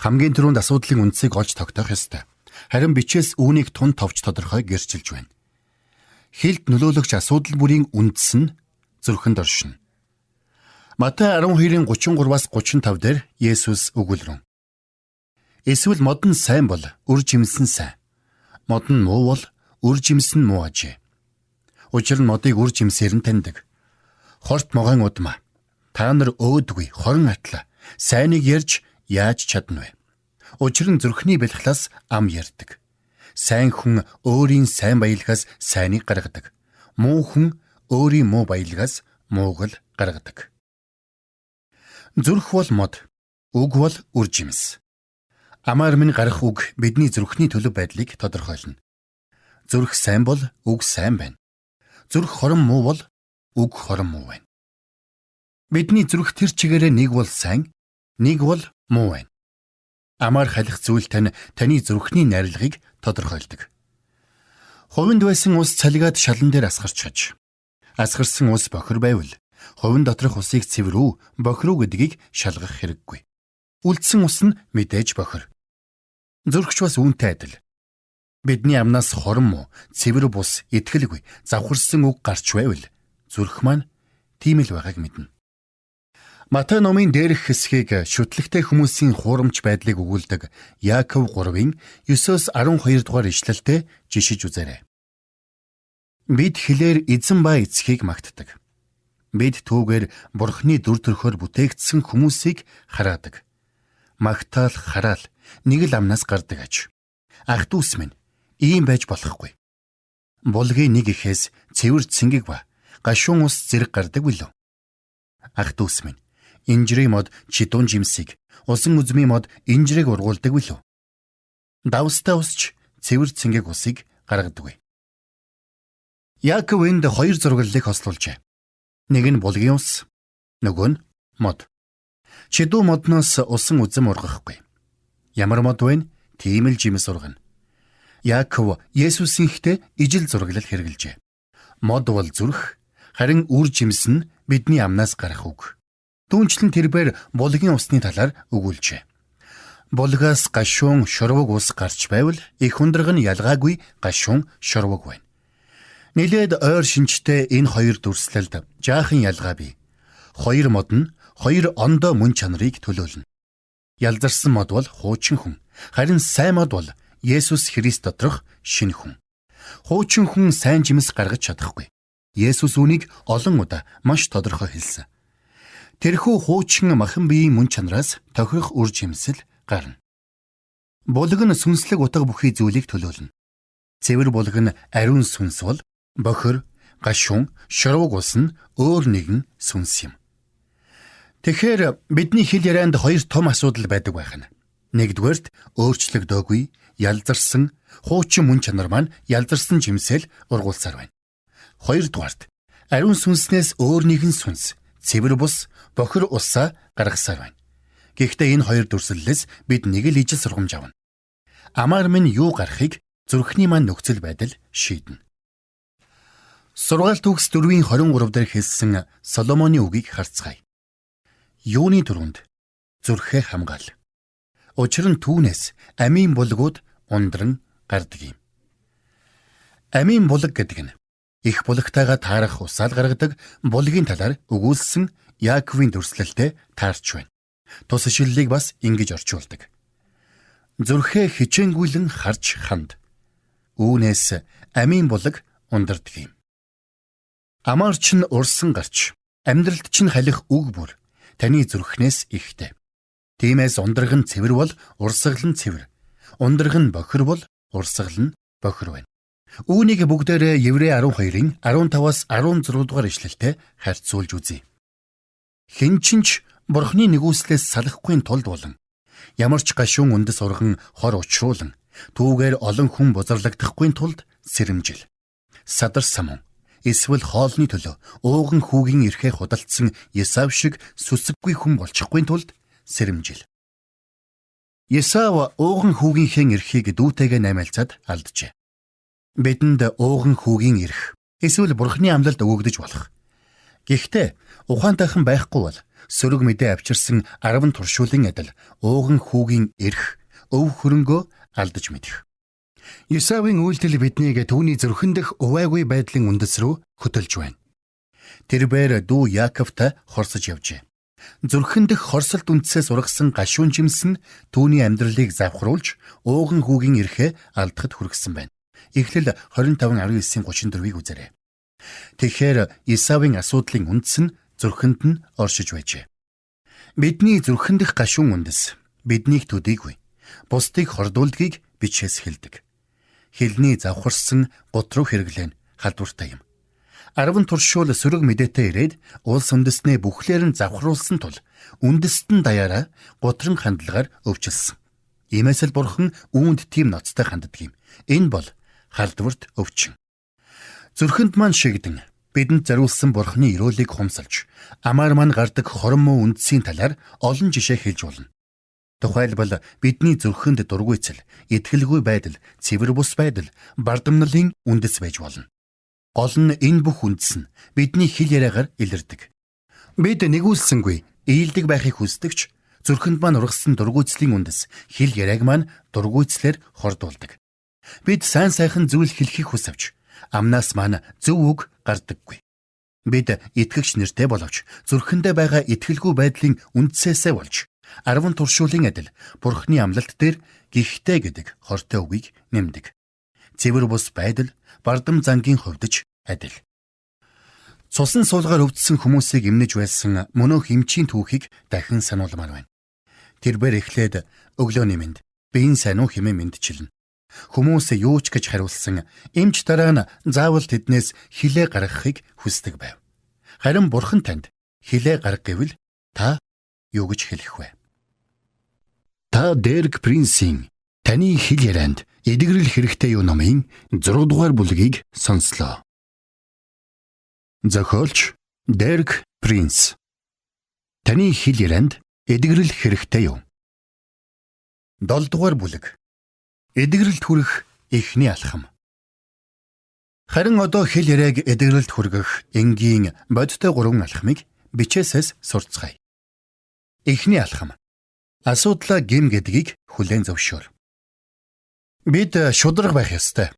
Хамгийн түрүүнд асуудлын үндсийг олж тогтоох ёстой. Харин бичээс үүнийг тун товч тодорхой гэрчилж байна. Хэлд нөлөөлөгч асуудал бүрийн үндэс нь зүрхэнд оршино. Матай 12:33-аас 35 дээр Есүс өгүүлрэн. Эсвэл модон сайн бол үр жимсэн сайн. Модон муу бол үр жимсэн муу ажээ. Учир нь модыг үр жимсээр нь таньдаг. Хорт могоон удмаа. Та нар өөдгүй хорон атла сайныг ярьж яаж чадна вэ? Учир нь зүрхний бэлхлаас ам ярьдаг. Сайн хүн өөрийн сайн баялгаас сайныг гаргадаг. Муу хүн өөрийн муу баялгаас мууг л гаргадаг. Зүрх бол мод, үг бол үр жимс. Амаар минь гарах үг бидний зүрхний төлөв байдлыг тодорхойлно. Зүрх сайн бол үг сайн байна. Зүрх хорон муу бол үг хорон муу байна. Бидний зүрх тэр чигээрээ нэг бол сайн, нэг бол муу байна. Амаар халих зүйл таны зүрхний найрлагыг тодорхойлдог. Хувинд байсан ус цалигаад шалан дээр асгарчж. Асгарсан ус бохир байвал хувин доторх усыг цэврүү, бохируу гэдгийг шалгах хэрэггүй. Үлдсэн ус нь мэдээж бохир. Зүрхч бас үүнтэй адил. Бидний амнаас хорон муу, цэвэр бус, итгэлгүй, завхарсан үг гарч байвал зүрх маань тийм л байгааг мэднэ. Матай номын дээрх хэсгийг шүтлэгтэй хүмүүсийн хуурамч байдлыг өгүүлдэг Яаков 3-ын 9-12 дугаар ишлэлтэй жишиж үзээрэй. Бид хилээр эзэн ба эцгийг магтдаг. Бид түүгээр Бурхны дүр төрхөөр бүтээгдсэн хүмүүсийг хараадаг. Магтаал хараал нэг л амнаас гардаг аж. Ах дүүс минь, ийм байж болохгүй. Булгийн нэг ихээс цэвэр цэнгэг ба гашуун ус зэрэг гардаг билүү? Ах дүүс минь, инжирийн мод чидуун жимсийг, усан үзмийн мод инжирийг ургуулдаг билүү? Давстай усч цэвэр цэнгэг усыг гаргадаггүй. Яаков энд хоёр зураглалыг хослуулжээ. Нэг нь булгийн ус, нөгөө нь мод. Чидүү модноос усан үзэм ургахгүй. Ямар мод вэ? Тийм л жимс ургана. Яаков Есүсийн ихтэй ижил зураглал хэрэглэжээ. Мод бол зүрх, харин үр жимс нь бидний амнаас гарах үг. Түүнчлэн тэрбээр булгийн усны талаар өгүүлжээ. Булгаас гашуун шорвог ус гарч байвал их ундраг нь ялгаагүй гашуун шорвог байна. Нилээд ойр шинжтэй энэ хоёр дүрслэлд жаахан ялгаа бий. Хоёр мод нь хоёр ондоо мөн чанарыг төлөөлнө. Ялзарсан мод бол хуучин хүн, харин сайн мод бол Есүс Христ доторх шинэ хүн. Хуучин хүн сайн жимс гаргаж чадахгүй. Есүс үүнийг олон удаа маш тодорхой хэлсэн. Тэрхүү хуучин махан биеийн мөн чанараас тохирох үр жимсэл гарна. Булг нь сүнслэг утга бүхий зүйлийг төлөөлнө. Цэвэр булг нь ариун сүнс бол бохир, гашуун, шорвог ус нь өөр нэгэн сүнс юм. Тэгэхээр бидний хэл ярианд хоёр том асуудал байдаг байх нь. Нэгдүгээрт өөрчлөгдөөгүй, ялзарсан, хуучин мөн чанар маань ялзарсан жимсэл ургуулсаар байна. Хоёрдугаарт ариун сүнснээс өөр нэгэн сүнс, цэвэр бус, бохир усаа гаргасаар байна. Гэхдээ энэ хоёр дүрслэлээс бид нэг л ижил сургамж авна. Амар минь юу гарахыг зүрхний маань нөхцөл байдал шийднэ. Сургаалт төгс 4:23 дээр хэлсэн Соломоны үгийг харцгаая. Юуны түрүүнд зүрхээ хамгаал. Учир нь түүнээс амийн булгууд ундран гардаг юм. Амийн булг гэдэг нь их булгатайгаа таарах усаал гаргадаг булгийн талаар өгүүлсэн Яаковын дүрслэлтэй таарч байна. Тус ишлэлийг бас ингэж орчуулдаг. Зүрхээ хичээнгүйлэн харж ханд. Үүнээс амийн булг ундардаг юм. Амаарч нь урсан гарч, амьдралд чинь халих үг бүр таны зүрхнээс ихтэй. Тиймээс ундраг нь цэвэр бол урсгал нь цэвэр. Ундраг нь бохир бол урсгал нь бохир байна. Үүнийг бүгдээрээ Еврей 12-ын 15-аас 16 дугаар ишлэлтэй харьцуулж үзье. Хэн ч Бурхны нэгүслээс салахгүй тулд болон ямар ч гашуун үндэс урган хор учруулан түүгээр олон хүн бузарлагдахгүй тулд сэрэмжил. Садар самун эсвэл хоолны төлөө ууган хүүгийн эрхээ худалдсан Есав шиг сүсэггүй хүн болчихгүй тулд сэрэмжил. Есав ууган хүүгийнхээ эрхийг дүүтэйгээ наймаалцаад алджээ. Бидэнд ууган хүүгийн эрх эсвэл Бурхны амлалд өгөгдөж болох. Гэхдээ ухаантайхан байхгүй бол сөрөг мэдээ авчирсан 10 туршуулын адил ууган хүүгийн эрх өв хөрөнгөө алдаж мэдэх. Есавын үйлдэл биднийг түүний зүрхэн дэх увайгүй байдлын үндэс рүү хөтөлж байна. Тэрбээр дүү Яаковтай хорсож явжээ. Зүрхэн дэх хорсолт үндсээс ургасан гашуун жимс нь түүний амьдралыг завхруулж ууган хүүгийн эрхээ алдахад хүргэсэн байна. Эхлэл 25:19-34-ийг үзээрэй. Тэгэхээр Есавын асуудлын үндэс нь зүрхэнд нь оршиж байжээ. Бидний зүрхэн дэх гашуун үндэс биднийг төдийгүй, бусдыг хордуулдгийг бичээс хэлдэг. Хэлний завхарсан гут руу хэрэглэн халдвартай юм. 10 туршуул сөрөг мэдээтэй ирээд улс үндэснээ бүхлээр нь завхруулсан тул үндэст нь даяараа гутран хандлагаар өвчлсөн. Иймээс л Бурхан үүнд тийм ноцтой ханддаг юм. Энэ бол халдварт өвчин. Зүрхэнд маань шигдэн бидэнд зориулсан Бурханы өрөөлийг хумсалж, амар маань гардаг хорон муу үндсийн талаар олон жишээ хэлж болно. Тухайлбал бидний зүрхэнд дургуйцэл, итгэлгүй байдал, цэвэр бус байдал, бардамналын үндэс байж болно. Гол нь энэ бүх үндэс нь бидний хэл яриагаар илэрдэг. Бид нэгүүлсэнгүй ээлдэг байхыг хүсдэгч зүрхэнд маань ургасан дургуйцлийн үндэс хэл яриаг маань дургуйцлэр хордуулдаг. Бид сайн сайхан зүйл хэлхийг хүсвч амнаас маань зөв үг гардаггүй. Бид итгэгч нэртэй боловч зүрхэндээ байгаа итгэлгүй байдлын үндсээсээ болж 10 туршуулын адил Бурхны амлалт дээр гихтэй гэдэг хортой үгийг нэмдэг. Цэвэр бус байдал бардам зангийн хувьдж адил. Цусан суулгаар өвдсөн хүмүүсийг эмнэж байсан мөнөөх эмчийн түүхийг дахин сануулмаар байна. Тэрбээр эхлээд өглөөний мэнд, биеийн сайн уу хэмээн мэндчилнэ. Хүмүүс юу ч гэж хариулсан эмч дараа нь заавал тэднээс хилээ гаргахыг хүсдэг байв. Харин Бурхан танд хилээ гарга гэвэл та юу гэж хэлэх вэ? Та Дерек Принсийн таны хэл ярианд эдгэрэл хэрэгтэй юу номын 6 дугаар бүлгийг сонслоо. Зохиолч Дерек Принс. Таны хэл ярианд эдгэрэл хэрэгтэй юу? 7 дугаар бүлэг. Эдгэрэлд хүрэх эхний алхам. Харин одоо хэл яриаг эдгэрэлд хүргэх энгийн бодтой 3 алхмыг бичээсээс сурцгаая. Эхний алхам. Асуудлаа гин гэдгийг хүлээн зөвшөөр. Бид шударга байх ёстой.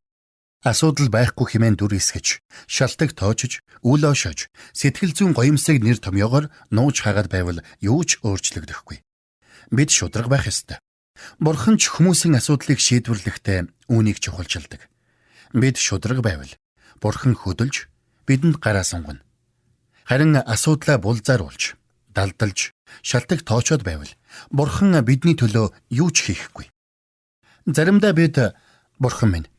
Асуудал байхгүй хэмээн дүр эсгэж, шалтак тоочж, үл ошож, сэтгэл зүйн гоёмсыг нэр томьёогоор нууж хагаад байвал юу ч өөрчлөгдөхгүй. Бид шударга байх ёстой. Бурхан ч хүмүүсийн асуудлыг шийдвэрлэхдээ үүнийг чухалчилдаг. Бид шударга байвал Бурхан хөдөлж, бидэнд гараа сунгана. Харин асуудлаа булзааруулж, далдалж, шалтак тоочоод байвал Бурхан бидний төлөө юу ч хийхгүй. Заримдаа бид Бурхан минь,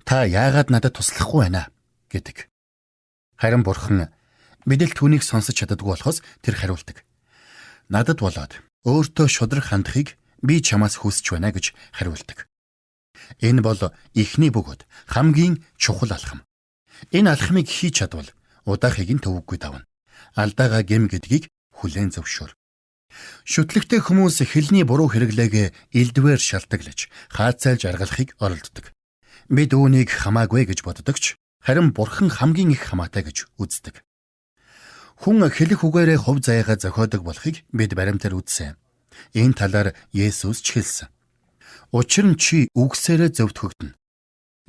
та яагаад надад туслахгүй байна гэдэг. Харин Бурхан бидэл түүнийг сонсож чаддаггүй болохоос тэр хариулдаг. Надад болоод өөртөө шударга хандахыг би чамаас хүсэж байна гэж хариулдаг. Энэ бол эхний бөгөөд хамгийн чухал алхам. Энэ алхмыг хийж чадвал удаахыг нь төвөггүй давна. Алдаагаа гэм гэдгийг хүлээн зөвшөөр. Шүтлэгтэй хүмүүс хэлний буруу хэрэглээг элдвээр шалтгаглаж, хаацайлж аргалахыг оролддог. Бид үүнийг хамаагүй гэж боддогч, харин Бурхан хамгийн их хамаатай гэж үздэг. Хүн хэлэх үгээрээ хувь заяагаа зохиодог болохыг бид баримтаар үзсэн. Энэ талаар Есүс ч хэлсэн. Учир нь чи үгсээрээ зөвтгөгдөнө.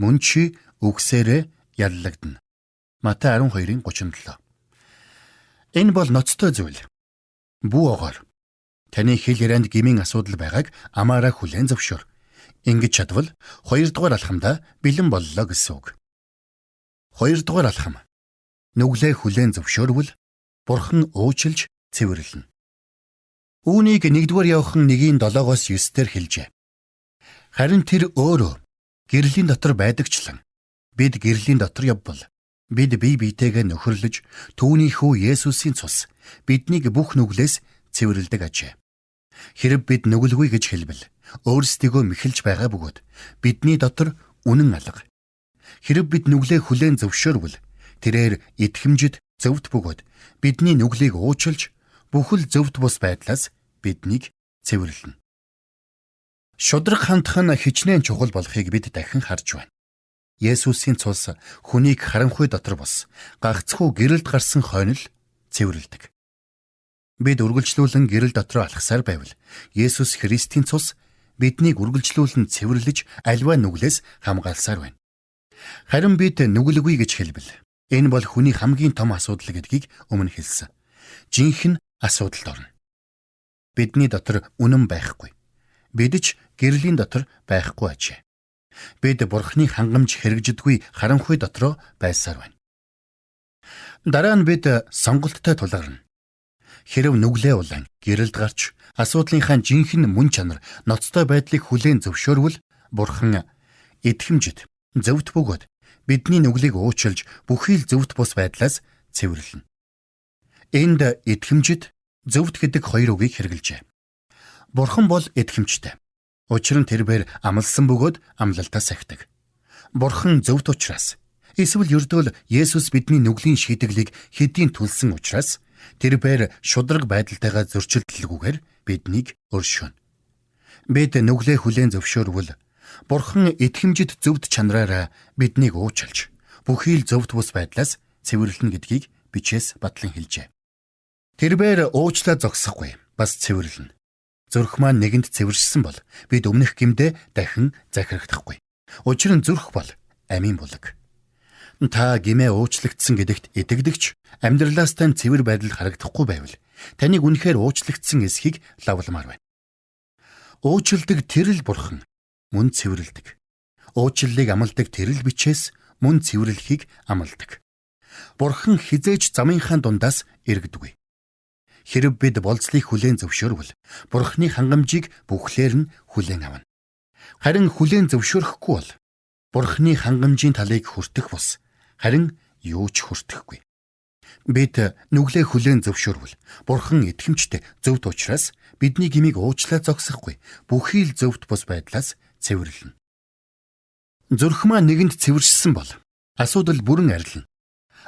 Мөн чи үгсээрээ яллагдана. Матай 12:37. Энэ бол ноцтой зүйл. Бүү огоор. Таны хэл ярианд гмийн асуудал байгааг амаараа хүлээн зөвшөөр. Ингэж чадвал 2 дугаар алхамдаа бэлэн боллоо гэсэн үг. 2 дугаар алхам. Нүглээ хүлээн зөвшөөрвөл Бурхан уучлж цэвэрлэнэ. Үүнийг 1 дугаар Иохан 1:7-9 дээр хэлжээ. Харин тэр өөрөө гэрлийн дотор байдагчлан бид гэрлийн дотор явбал бид бие биетэйгээ нөхөрлөж түүний хүү Есүсийн цус биднийг бүх нүглээс цэвэрлдэг ажээ. Хэрэг бид нүгэлгүй гэж хэлбэл өөрсдийгөө мэхэлж байгаа бөгөөд бидний дотор үнэн алга. Хэрэг бид нүглээ хүлээн зөвшөөрвөл тэрээр итгэмжид зөвхт бөгөөд бидний нүглийг уучлж бүхэл зөвхт бус байдлаас биднийг цэвэрлэнэ. Шударга хандах нь хичнээн чухал болохыг бид дахин харж байна. Есүсийн цус хүнийг харанхуй дотор бос гагцхүү гэрэлд гарсан хойно л цэвэрлэдэг. Бид үргэлжлүүлэн гэрэл дотроо алхсаар байвал Есүс Христийн цус биднийг үргэлжлүүлэн цэвэрлэж альва нүглээс хамгаалсаар байна. Харин бид нүгэлгүй гэж хэлбэл энэ бол хүний хамгийн том асуудал гэдгийг өмнө хэлсэн. Жинхэнэ асуудалд орно. Бидний дотор үнэн байхгүй. Бид ч гэрлийн дотор байхгүй ажээ. Бид Бурхны хангамж хэрэгжидгүй харанхуй дотроо байсаар байна. Дараа нь бид сонголттой тулгарна. Хэрв нүглээ улаан гэрэлд гарч асуудлынхаа жинхэнэ мөн чанар ноцтой байдлыг хүлээн зөвшөөрвөл Бурхан итгэмжид зөвхт бөгөөд бидний нүглийг уучлж бүхий л зөвхт бус байдлаас цэвэрлэнэ. Энд итгэмжид зөвхт гэдэг 2 үгийг хэрэглэжээ. Бурхан бол итгэмжтэй. Учир нь тэрээр амласан бөгөөд амлалтаа сахидаг. Бурхан зөвхт учраас эсвэл ердөө л Есүс бидний нүглийн шийдэглийг хэдийн төлсөн учраас тэрээр шударга байдалтайгаа зөрчилдөлгүйгээр биднийг өршөөнө. Бид нүглээ хүлээн зөвшөөрвөл Бурхан итгэмжид зөвхт чанараараа биднийг уучлж бүхий л зөвхт бус байдлаас цэвэрлэнэ гэдгийг бичээс батлан хэлжээ. Тэрээр уучлаа зогсохгүй бас цэвэрлэнэ. Зүрх маань нэгэнд цэвэршсэн бол бид өмнөх гимдээ дахин захирагдахгүй. Учир нь зүрх бол амийн булаг. Та гимээ уучлагдсан гэдэгт итгэдэгч амьдралаас тань цэвэр байдал харагдахгүй байвал таныг үнэхээр уучлагдсан эсхийг лавламаар байна. Уучлдаг тэрл бурхан мөн цэвэрлдэг. Уучлалыг амладаг тэрл бичээс мөн цэвэрлэхийг амладаг. Бурхан хизээж замынхаа дундаас эргэдэггүй. Хэрв бид болцлыг хүлээн зөвшөөрвөл Бурханы хангамжийг бүхлээр нь хүлээн авна. Харин хүлээн зөвшөөрөхгүй бол Бурханы хангамжийн талыг хүртэх бус харин юу ч хүртэхгүй. Бид нүглээ хүлээн зөвшөөрвөл Бурхан итгэмжтэй зөвхт учраас бидний гмийг уучлаа зогсохгүй бүхий л зөвхт бус байдлаас цэвэрлэнэ. Зүрх маань нэгэнд цэвэршсэн бол асуудал бүрэн арилна.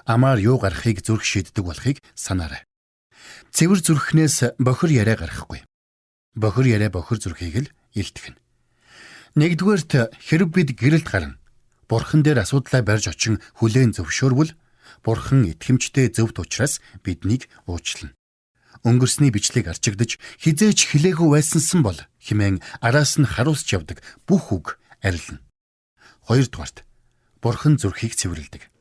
Амаар юу гарахыг зүрх шийддэг болохыг санаарай. Цэвэр зүрхнээс бохир яриа гарахгүй. Бохир яриа бохир зүрхийг л илтгэнэ. Нэгдүгээрт хэрв бид гэрэлд гарна, Бурхан дээр асуудлаа барьж очин хүлээн зөвшөөрвөл Бурхан итгэмжтэй зөвхт учраас биднийг уучлана. Өнгөрсний бичлэг арчигдж хизээч хилээгүй байсансан бол хэмээн араас нь харуулж явдаг бүх үг арилна. Хоёрдугаарт Бурхан зүрхийг цэвэрлэдэг.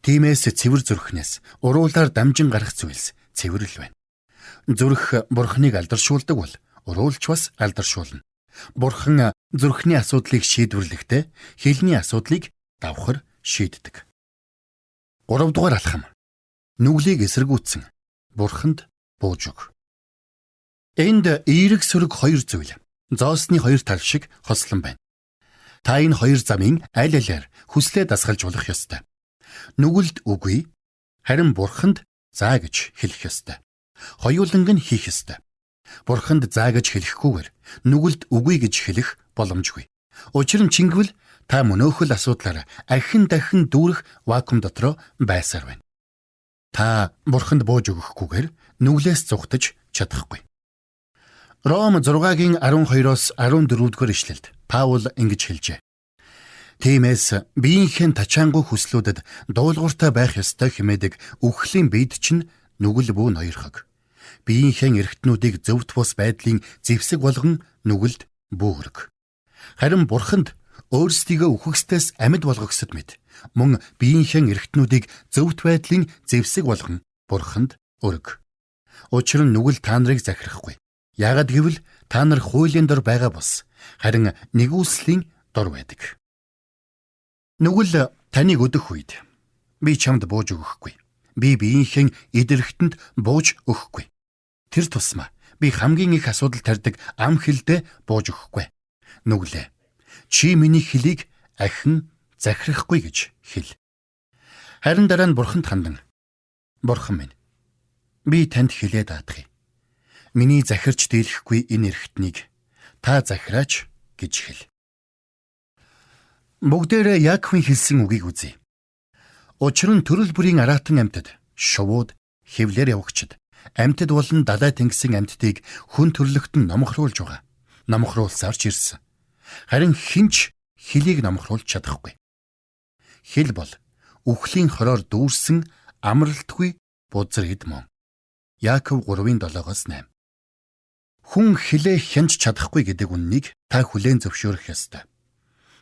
Тиймээс цэвэр зүрхнээс уруулаар дамжин гарах зүйлс цэвэрл байна. Зүрх Бурханыг алдаршуулдаг бол уруулч бас алдаршуулна. Бурхан зүрхний асуудлыг шийдвэрлэхдээ хэлний асуудлыг давхар шийддэг. 3 дугаар алхам. Нүглийг эсэргүүцсэн Бурханд бууж өг. Энд эерэг сөрөг хоёр зүйл зоосны хоёр тал шиг хослон байна. Та энэ хоёр замын аль алиар хүслээ дасгалж болох ёстой. Нүгэлд үгүй, харин Бурханд заа гэж хэлэх ёстой. Хоёуланг нь хийх ёстой. Бурханд заа гэж хэлэхгүйгээр нүгэлд үгүй гэж хэлэх боломжгүй. Учир нь чингэвэл та мөнөөхөл асуудлаараа ахин дахин дүүрэх вакуум дотроо байсаар байна. Та Бурханд бууж өгөхгүйгээр нүглээс зугтаж чадахгүй. Ром 6-гийн 12-оос 14-р ишлэлд Паул ингэж хэлжээ. Тиймээс биеийнхэн тачаангуй хүслүүдэд дуулууртай байх ёстой хэмээдэг үхлийн бид чинь нүгэл бүү ноёрхог. Биеийнхэн эргэтнүүдийг зөвхт бус байдлын зэвсэг болгон нүгэлд бүүрэг. Харин Бурханд өөрсдийгөө үхэгсдээс амьд болгохсод мэд мөн биеийнхэн эргэтнүүдийг зөвхт байдлын зэвсэг болгон Бурханд өрг. Учир нь нүгэл та нарыг захирахгүй. Яагад гэвэл та нар хуулийн дор байгаа бус харин нэгүслийн дор байдаг. Нүгэл таныг өдөх үед би чамд бууж өгөхгүй. Би биеийнхэн идэрхтэнд бууж өгөхгүй. Тэр тусмаа би хамгийн их асуудал тарьдаг ам хэлдэ бууж өгөхгүй. Нүглээ. Чи миний хэлийг ахин захирахгүй гэж хэл. Харин дараа нь Бурханд хандан. Бурхан минь, би танд хэлээ даатгая. Миний захирч дийлэхгүй энэ эрхтнийг та захираач гэж хэл. Бүгдээрээ Яаковын хэлсэн үгийг үзье. Учир нь төрөл бүрийн араатан амьтад, шувууд, хэвлэр явагчид, амьтад болон далай тэнгисийн амьтдыг хүн төрлөختөн номхруулж байгаа. Номхруулсаар ч ирсэн. Харин хинч хэлийг номхруулж чадахгүй. Хэл бол үхлийн хороор дүүрсэн амралтгүй бузар эд мөн. Яаков 3:7-8. Хүн хэлээ хянж чадахгүй гэдэг үннийг та хүлээн зөвшөөрөх ёстой.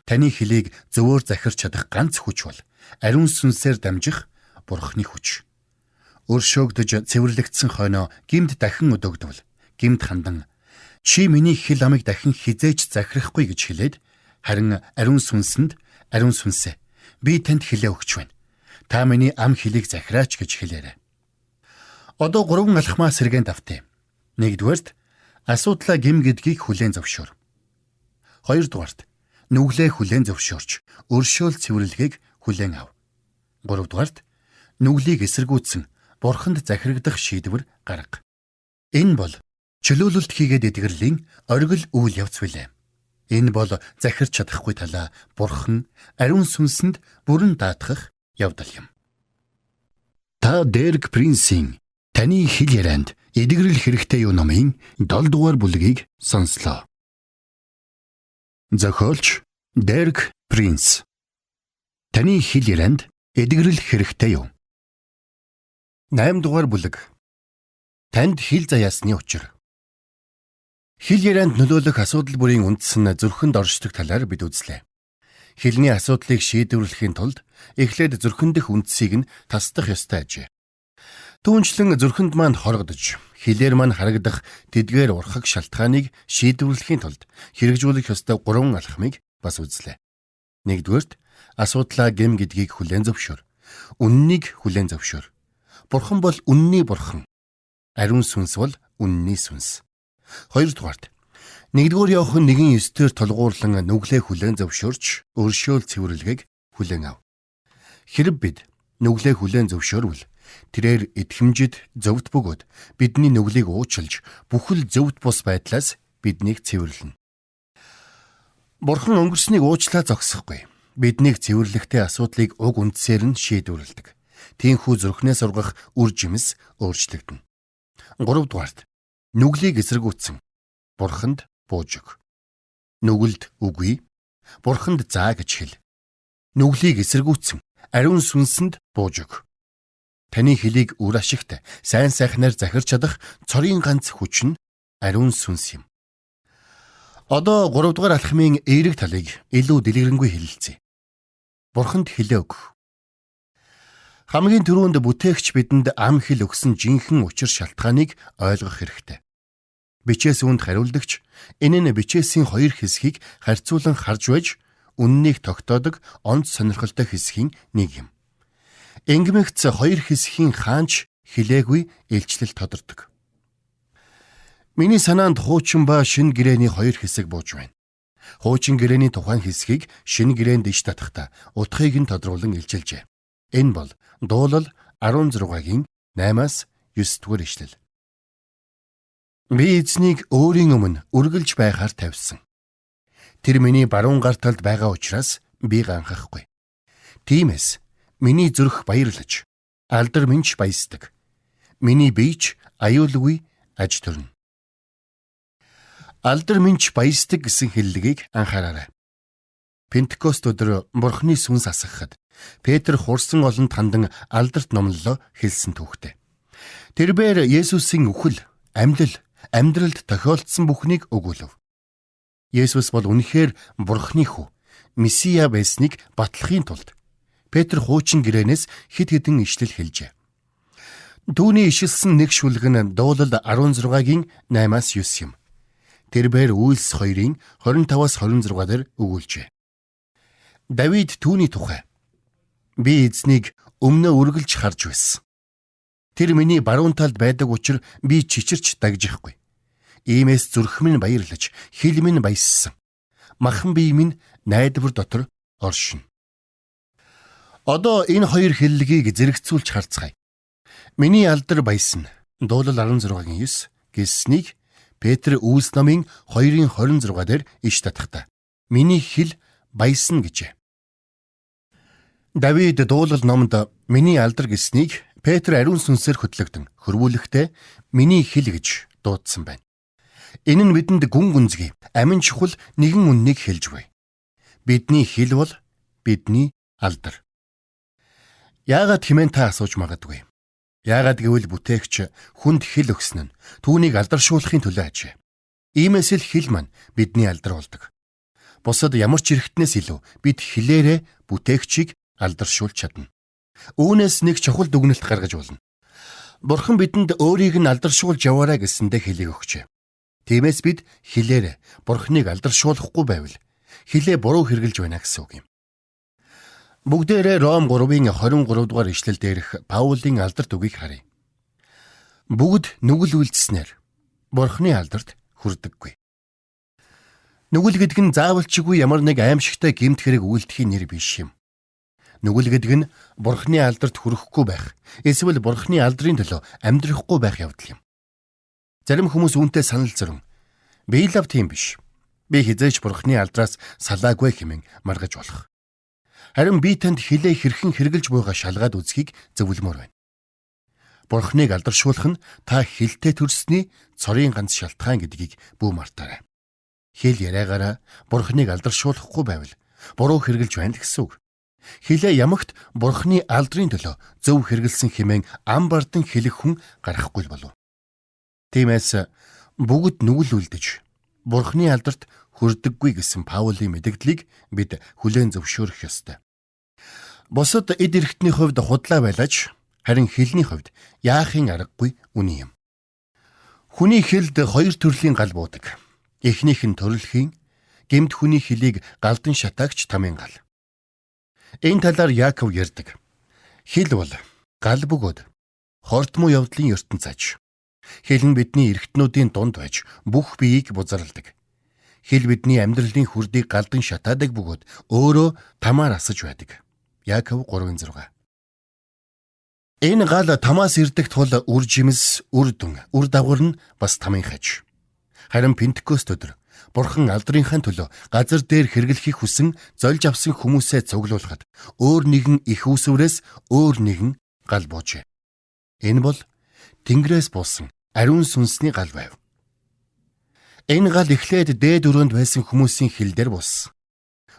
Таны хэлийг зөвөөр захирч чадах ганц хүч бол ариун сүнсээр дамжих Бурхны хүч. Өршөөгдөж цэвэрлэгдсэн хойноо гимд дахин өдөөгдвөл гимд хандан чи миний хэл амыг дахин хизээж захирахгүй гэж хэлээд харин ариун сүнсэнд ариун сүнсээ би танд хэлээ өгч байна. Та миний ам хэлийг захираач гэж хэлээрэй. Одоо 3 алхмаа сэргээн давтъя. 1-дүгээрт асуудлаа гим гэдгийг хүлээн зөвшөөр. 2-дүгээрт нүглээ хүлээн зөвшөөрч өршөөл цэвэрлэгийг хүлээн ав. 3-дүгээрт нүглийг эсэргүүцсэн Бурханд захирагдах шийдвэр гарга. Энэ бол чөлөөлөлт хийгээд эдгэрлийн оргил үйл явц билээ. Энэ бол захирч чадахгүй талаа Бурхан ариун сүнсэнд бүрэн даатгах явдал юм. Та Дерек Принсийн таны хэл ярианд эдгэрэл хэрэгтэй юу номын 7 дугаар бүлгийг сонслоо. Зохиолч Дерек Принс. Таны хэл ярианд эдгэрэл хэрэгтэй юу? 8 дугаар бүлэг. Танд хэл заяасны учир. Хэл ярианд нөлөөлөх асуудал бүрийн үндэс нь зүрхэнд оршдог талаар бид үзлээ. Хэлний асуудлыг шийдвэрлэхийн тулд эхлээд зүрхэн дэх үндсийг нь тасдах ёстой ажээ. Түүнчлэн зүрхэнд манд хоргодож, хилээр мань харагдах тэдгээр урхаг шалтгааныг шийдвэрлэхийн тулд хэрэгжүүлэх ёстой 3 алхмыг бас үзлээ. Нэгдүгээрт асуудлаа гэм гэдгийг хүлээн зөвшөөр. Үннийг хүлээн зөвшөөр. Бурхан бол үнний бурхан. Ариун сүнс бол үнний сүнс. Хоёрдугаарт нэгдүгээр Иохан 1:9-ээр тулгуурлан нүглээ хүлээн зөвшөөрч өршөөл цэвэрлэгийг хүлээн ав. Хэрв бид нүглээ хүлээн зөвшөөрвөл тэрээр итгэмжид зөвд бөгөөд бидний нүглийг уучлж бүхэл зөвд бус байдлаас биднийг цэвэрлэнэ. Бурхан өнгөрснийг уучлаа зогсохгүй. Биднийг цэвэрлэхдээ асуудлыг уг үндсээр нь шийдвэрлэдэг. Тиймхүү зүрхнээс ургах үр жимс өөрчлөгдөнө. 3-дугаарт нүглийг эсэргүүцсэн Бурханд бууж өг. Нүгэлд үгүй, Бурханд заа гэж хэл. Нүглийг эсэргүүцсэн ариун сүнсэнд бууж өг. Таны хэлийг үр ашигт сайн сайхнаар захирч чадах цорын ганц хүч нь ариун сүнс юм. Одоо 3-дугаар алхмын эерэг талыг илүү дэлгэрэнгүй хэлэлцгээе. Бурханд хэлээ өгөх. Хамгийн түрүүнд бүтээгч бидэнд ам хэл өгсөн жинхэнэ учир шалтгааныг ойлгох хэрэгтэй. Бичээс үүнд хариулдагч энэ нь бичээсийн 2 хэсгийг харьцуулан харж байж үннийг тогтоодог онц сонирхолтой хэсгийн нэг юм. Ингэмэгц 2 хэсгийн хаанч хилээгүй илчлэл тодордог. Миний санаанд хуучин ба шинэ гэрээний 2 хэсэг бууж байна. Хуучин гэрээний тухайн хэсгийг шинэ гэрээнд иш татахдаа утгыг нь тодруулан илчилжээ. Энэ бол Дуулал 16-гийн 8-9 дугаар ишлэл. Би эзнийг өөрийн өмнө үргэлж байхаар тавьсан. Тэр миний баруун гар талд байгаа учраас би ганхахгүй. Тиймээс миний зүрх баярлаж, алдар минь баясдаг. Миний биеч аюулгүй аж төрнө. Алдар минь баясдаг гэсэн хэллэгийг анхаараарай. Пентекост өдөр Бурхны сүнс асгахад Петр хурсан олонд хандан алдарт номлолоо хэлсэн түүхтэй. Тэрбээр Есүсийн үхэл, амьдралд тохиолдсон бүхнийг өгүүлв. Есүс бол үнэхээр Бурхны хүү, Месиа байсныг батлахын тулд Петр хуучин гэрээнээс хэд хэдэн ишлэл хэлжээ. Түүний ишилсэн нэг шүлэг нь Дуулал 16-гийн 8-9 юм. Тэрбээр Үйлс 2-ийн 25-26 дээр өгүүлжээ. Давид түүний тухай би эзнийг өмнө үргэлж харж байсан. Тэр миний баруун талд байдаг учраас би чичирч дагжихгүй. Иймээс зүрх минь баярлаж, хил минь баяссан. Махан бие минь найдвар дотор оршино. Одоо энэ 2 хэллэгийг зэрэгцүүлж харцгаая. Миний алдар баясна. Дуулал 16-гийн 9 гэснийг Петр Үйлс номын 2-ын 26 дээр иш татахдаа миний хил баясна гэжээ. Давид Дуулал номонд миний алдар гэснийг Петр ариун сүнсээр хөтлөгдөн хөрвүүлэхдээ миний хил гэж дуудсан байна. Энэ нь бидэнд гүн гүнзгий, амин чухал нэгэн үннийг хэлж буй. Бидний хил бол бидний алдар. Яагаад хэмээн та асууж магадгүй. Яагаад гэвэл бүтээгч хүнд хил өгсөн нь түүнийг алдаршуулахын төлөө ажээ. Иймээс л хил маань бидний алдар болдог. Бусад ямар ч эрхтнээс илүү бид хилээрээ бүтээгчийг алдаршуулж чадна. Үүнээс нэг чухал дүгнэлт гаргаж болно. Бурхан бидэнд өөрийг нь алдаршуулж яваарай гэсэндээ хэлийг өгчээ. Тиймээс бид хилээр Бурханыг алдаршуулахгүй байвал хилээ буруу хэрглэж байна гэсэн үг юм. Бүгдээрээ Ром 3-ын 23 дугаар ишлэл дээрх Паулийн алдарт үгийг харъя. Бүгд нүгэл үйлдэснээр Бурханы алдарт хүрдэггүй. Нүгэл гэдэг нь заавалчгүй ямар нэг аимшигтай гэмт хэрэг үйлдэхийн нэр биш юм. Нүгэл гэдэг нь Бурханы алдарт хүрэхгүй байх, эсвэл Бурханы алдрын төлөө амьдрахгүй байх явдал юм. Зарим хүмүүс үүнтэй санал зөрөн би л тийм биш. Би хизээч Бурханы алдраас салаагүй хэмээн маргаж болох. Харин би танд хилээ хэрхэн хэрглэж буйгаа шалгаад үзхийг зөвлөмөр байна. Бурханыг алдаршуулах нь та хилтэй төрсний цорын ганц шалтгаан гэдгийг бүү мартаарай. Хил яриагаараа Бурханыг алдаршуулахгүй байвал буруу хэрглэж байна гэсэн үг. Хилээ ямагт Бурханы алдрын төлөө зөв хэрглэсэн хэмээн ам бардан хэлэх хүн гарахгүй болов. Тиймээс бүгд нүгэл үлдэж Бурханы алдарт хүрдэггүй гэсэн Паулийн мэдэгдлийг бид хүлээн зөвшөөрөх ёстой. Бусад эд эрхтний хувьд худлаа байлаач харин хэлний хувьд яахын аргагүй үний юм. Хүний хэлд хоёр төрлийн гал буудаг. Эхнийх нь төрөлхийн, гэмт хүний хэлийг галдан шатаагч тамийн гал. Энэ талаар Яаков ярьдаг. Хэл бол гал бөгөөд хортмоо явдлын ертөнц аж. Хэл нь бидний эрхтнүүдийн дунд байж бүх биеийг бузарладаг. Хэл бидний амьдралын хүрдийг галдан шатаадаг бөгөөд өөрөө тамаар асаж байдаг. Яаков 3:6. Энэ гал тамаас ирдэг тул үр жимс, үр дүн, үр дагавар нь бас тамийн хаж. Харин Пентекост өдөр Бурхан алдрынхаа төлөө газар дээр хэрэглэхийг хүсэн зольж авсан хүмүүсээ цуглуулахад өөр нэгэн их үүсвэрээс өөр нэгэн гал буужээ. Энэ бол Тэнгэрээс буусан ариун сүнсний гал байв. Энэ гал эхлээд дээд өрөөнд байсан хүмүүсийн хил дээр бууссан.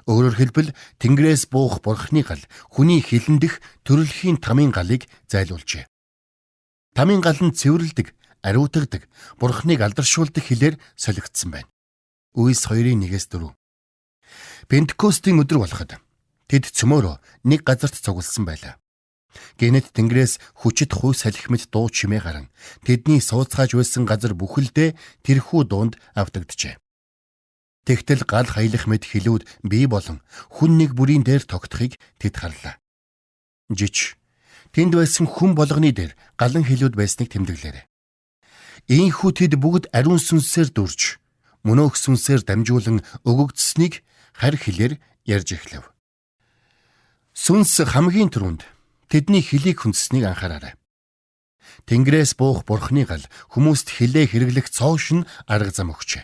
Өөрөөр хэлбэл Тэнгэрээс буух Бурханы гал хүний хилэн дэх төрөлхийн тамийн галыг зайлуулжээ. Тамийн гал нь цэвэрлдэг, ариутгадаг, Бурханыг алдаршуулдаг хилээр солигдсон байна. Үйлс 2:1-4. Пентекостийн өдөр болоход тэд цөмөөрөө нэг газарт цугласан байлаа. Гэнэт Тэнгэрээс хүчит хуй салхи мэт дуу чимээ гарan тэдний сууцгааж байсан газар бүхэлдээ тэрхүү дуунд автагджээ. Тэгтэл гал хаялах мэт хилүүд бий болон хүн нэг бүрийн дээр тогтхыг тэд харлаа. Жич тэнд байсан хүн болгоны дээр галан хилүүд байсныг тэмдэглээрэй. Ийхүү тэд бүгд ариун сүнсээр дүрж мөнөөх сүнсээр дамжуулан өгөгдсөнийг харь хэлээр ярьж эхлэв. Сүнс хамгийн түрүүнд тэдний хилийг хүндсэнийг анхаараарай. Тэнгэрээс буух Бурханы гал хүмүүст хилээ хэрэглэх цоошин арга зам өгчээ.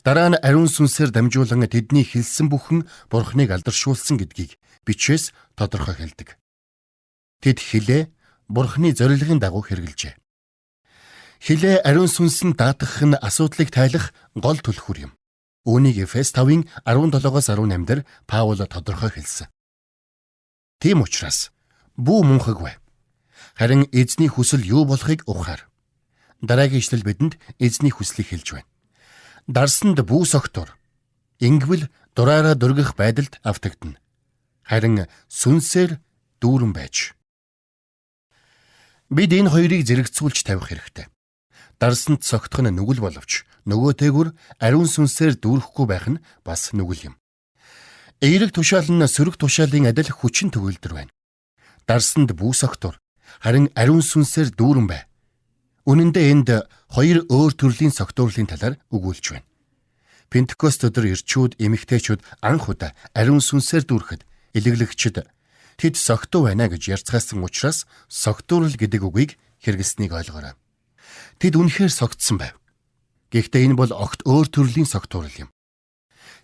Дараа нь ариун сүнсээр дамжуулан тэдний хэлсэн бүхэн Бурханыг алдаршуулсан гэдгийг бичээс тодорхой хэлдэг. Тэд хилээ Бурханы зорилгын дагуу хэрэглэжээ. Хилээ ариун сүнсэн даатгах нь асуудлыг тайлах гол түлхүүр юм. Үүнийг Эфес 5:17-18 дээр Паул тодорхой хэлсэн. Тийм учраас бүү мунхаггүй. Харин эзний хүсэл юу болохыг ухаар. Дараагийн ишлэл бидэнд эзний хүслийг хэлж байна. Дарсанд бүү согтуур. Ингэвэл дураараа дөргих байдалд автагдана. Харин сүнсээр дүүрэн байж. Бид энэ хоёрыг зэрэгцүүлж тавих хэрэгтэй. Дарсанд согтох нь нүгэл боловч нөгөөтэйгүр ариун сүнсээр дүүрэхгүй байх нь бас нүгэл юм. Эерэг тушаал нь сөрөг тушаалын адил хүчин төгөлдөр байна. Дарсанд бүү согтуур. Харин ариун сүнсээр дүүрэн бай. Үнэн дээр энд хоёр өөр төрлийн согтуурлын талаар өгүүлж байна. Пентекост өдөр ирчүүд, эмэгтэйчүүд анх удаа ариун сүнсээр дүүрэхэд элэглэгчид тэд согтуу байна гэж ярьцгаасан учраас согтуурл гэдэг үгийг хэрэглэснийг ойлгоорой. Тэд үнэхээр согтсон байв. Гэхдээ энэ бол огт өөр төрлийн согтуурл юм.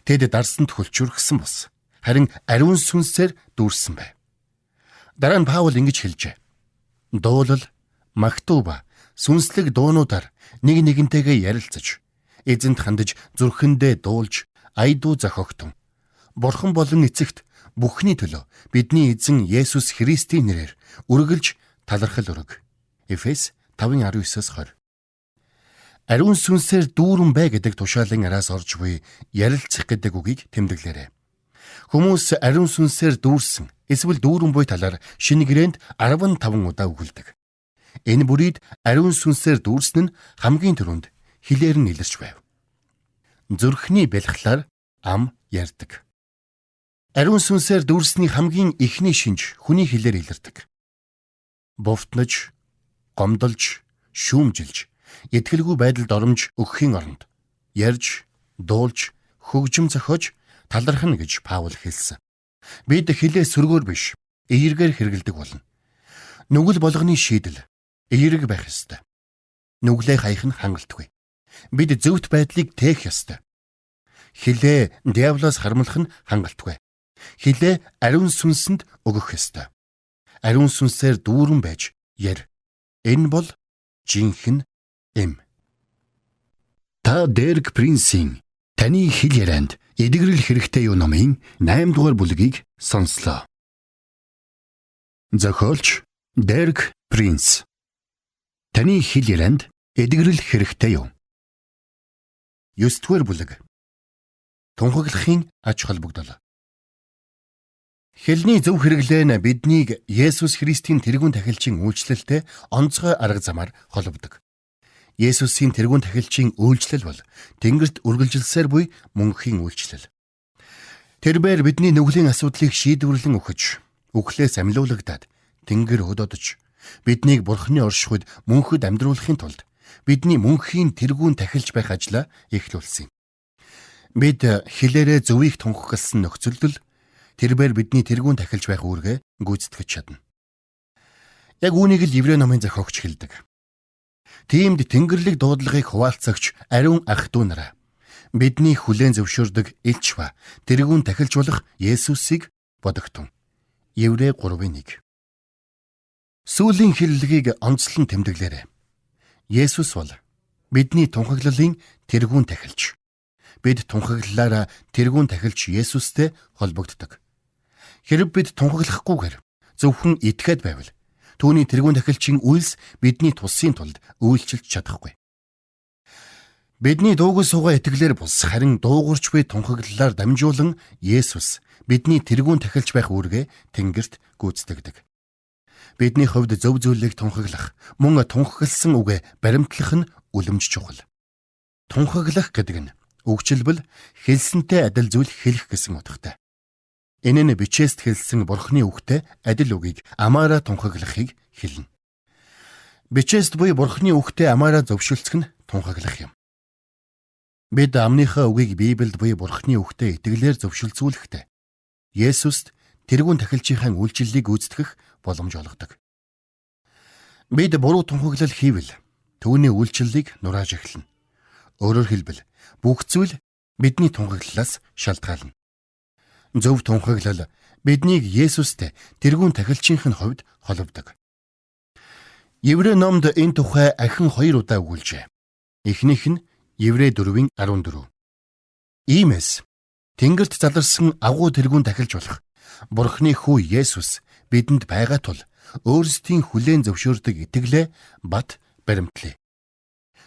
Тэд дарсанд хүлчүрхсэн бус. Харин ариун сүнсээр дүүрсэн байв. Дараа нь Паул ингэж хэлжээ. Дуулал, магтуу ба сүнслэг дуунуудаар нэг нэгэнтэйгээ ярилцаж, эзэнт хандаж зүрхэндээ дуулж, айдуу зохиогтон. Бурхан болон эцэгт бүхний төлөө бидний эзэн Есүс Христийн нэрээр үргэлж талархал өрөг. Эфес 5:19-20. Ариун сүнсээр дүүрэн бай гэдэг тушаалын араас орж буй ярилцах гэдэг үгийг тэмдэглээрэй. Хүмүүс ариун сүнсээр дүүрсэн эсвэл дүүрэн буй талаар шинэ гэрээнд 15 удаа өгүүлдэг. Энэ бүрийд ариун сүнсээр дүүрсэн нь хамгийн түрүүнд хилээр нь илэрч байв. Зүрхний бэлхлаар ам ярьдаг. Ариун сүнсээр дүүрсний хамгийн эхний шинж хүний хилээр илэрдэг. Бовтнож, гомдолж, шүүмжилж, итгэлгүй байдалд оромж өгөхийн оронд ярьж, дуулж, хөгжим зохиож талархна гэж Паул хэлсэн. Бид хилээ сөргөөр биш, эергээр хэрэгэлдэг болно. Нүгэл болгоны шийдэл эерэг байх ёстой. Нүглээ хаях нь хангалтгүй. Бид зөвхт байдлыг тээх ёстой. Хилээ диаволоос хармлах нь хангалтгүй. Хилээ ариун сүнсэнд өгөх ёстой. Ариун сүнсээр дүүрэн байж яр. Энэ бол жинхэнэ эм. Та Дерек Принсийн таны хэл ярианд эдгэрэл хэрэгтэй юу номын 8 дугаар бүлгийг сонслоо. Зохиолч Дерек Принс. Таны хэл ярианд эдгэрэл хэрэгтэй юу? 9 дугаар бүлэг. тунхаглахын ач холбогдол. Хэлний зөв хэрэглээ нь биднийг Есүс Христийн тэргүүн тахилчийн үйлчлэлтэй онцгой арга замаар холбодог. Есүсийн тэргүүн тахилчийн үйлчлэл бол Тэнгэрт үргэлжилсээр буй мөнхийн үйлчлэл. Тэрбээр бидний нүглийн асуудлыг шийдвэрлэн өгч, үхлээс амьлуулагдаад Тэнгэр хөдөөдөж, биднийг Бурхны оршихуйд мөнхөд амьдруулахын тулд бидний мөнхийн тэргүүн тахилч байх ажлаа эхлүүлсэн юм. Бид хилээрээ зөвийг тунхагласан нөхцөлд тэрбээр бидний тэргүүн тахилж байх үүргээ гүйцэтгэж чадна. Яг үүнийг л Еврей номын зохиогч хэлдэг. Тиймд Тэнгэрлэг дуудлагыг хуваалцагч ариун ах дүү нараа, бидний хүлээн зөвшөөрдөг элч ба тэргүүн тахилж болох Есүсийг бодогтун. Еврей 3:1. Сүүлийн хэллэгийг онцлон тэмдэглээрэй. Есүс бол бидний тунхаглалын тэргүүн тахилч. Бид тунхаглалаараа тэргүүн тахилч Есүстэй холбогддог. Хэрэв бид тунхаглахгүйгээр зөвхөн итгээд байвал түүний тэргүүн тахилчийн үйлс бидний тусын тулд үйлчилж чадахгүй. Бидний дуугүй суугаа итгэлээр бус харин дуугарч буй тунхаглалаар дамжуулан Есүс бидний тэргүүн тахилч байх үүргээ Тэнгэрт гүйцэтгэдэг. Бидний хувьд зөв зүйлийг тунхаглах, мөн тунхагласан үгээ баримтлах нь үлэмж чухал. Тунхаглах гэдэг нь үгчилбэл хэлсэнтэй адил зүйл хэлэх гэсэн утгатай. Энэ нь бичээст хэлсэн Бурхны үгтэй адил үгийг амаараа тунхаглахыг хэлнэ. Бичээст буй Бурхны үгтэй амаараа зөвшөлдсөх нь тунхаглах юм. Бид амныхаа үгийг Библиэд буй Бурхны үгтэй итгэлээр зөвшөлдсүүлэхдээ Есүст тэргүүн тахилчийнхаа үйлчлэлийг гүйцэтгэх боломж олгодог. Бид буруу тунхаглал хийвэл түүний үйлчлэлийг нурааж эхэлнэ. Өөрөөр хэлбэл бүх зүйл бидний тунхаглалаас шалтгаална. Зөв тунхаглал биднийг Есүстэй тэргүүн тахилчийнх нь хувьд холбодог. Еврей номд энэ тухай ахин 2 удаа өгүүлжээ. Эхнийх нь Еврей 4:14. Иймээс Тэнгэрт заларсан агуу тэргүүн тахилч болох Бурхны хүү Есүс бидэнд байгаа тул өөрсдийн хүлээн зөвшөөрдөг итгэлээ бат баримтлаа.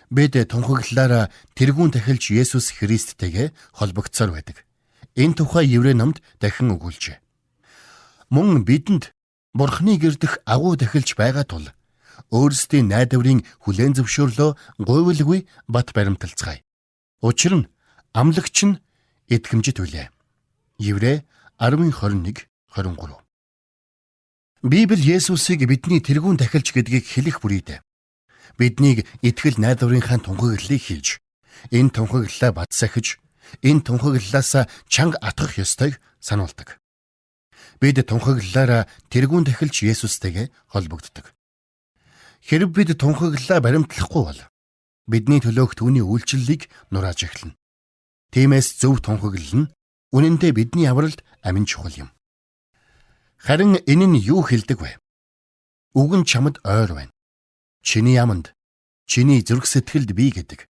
Бид тунхаглалаараа тэргүүн тахилч Есүс Христтэйгээ холбогдсоор байдаг. Энэ тухай Еврей номд дахин өгүүлжээ. Мөн бидэнд Бурхны гэрдэх агуу тахилч байгаа тул өөрсдийн найдварын хүлээн зөвшөөрлөө гуйвалгүй бат баримталцгаая. Учир нь амлагч нь итгэмжит үлээ. Еврей 10:21-23. Библи Есүсийг бидний тэргүүн тахилч гэдгийг хэлэх бүрийдээ биднийг итгэл найдварынхаа тунхаглалыг хийж, энэ тунхаглалаа бат сахиж, энэ тунхаглалаас чанга атгах ёстойг сануулдаг. Бид тунхаглалаараа тэргүүн тахилч Есүстэйгээ холбогддог. Хэрэв бид тунхаглалаа баримтлахгүй бол бидний төлөөх түүний үйлчлэлийг нурааж эхэлнэ. Тиймээс зөв тунхаглал нь үнэндээ бидний авралд амин чухал юм. Харин энэ нь юу хэлдэг вэ? Үг нь чамд ойр байна. Чиний яманд, чиний зүрх сэтгэлд бий гэдэг.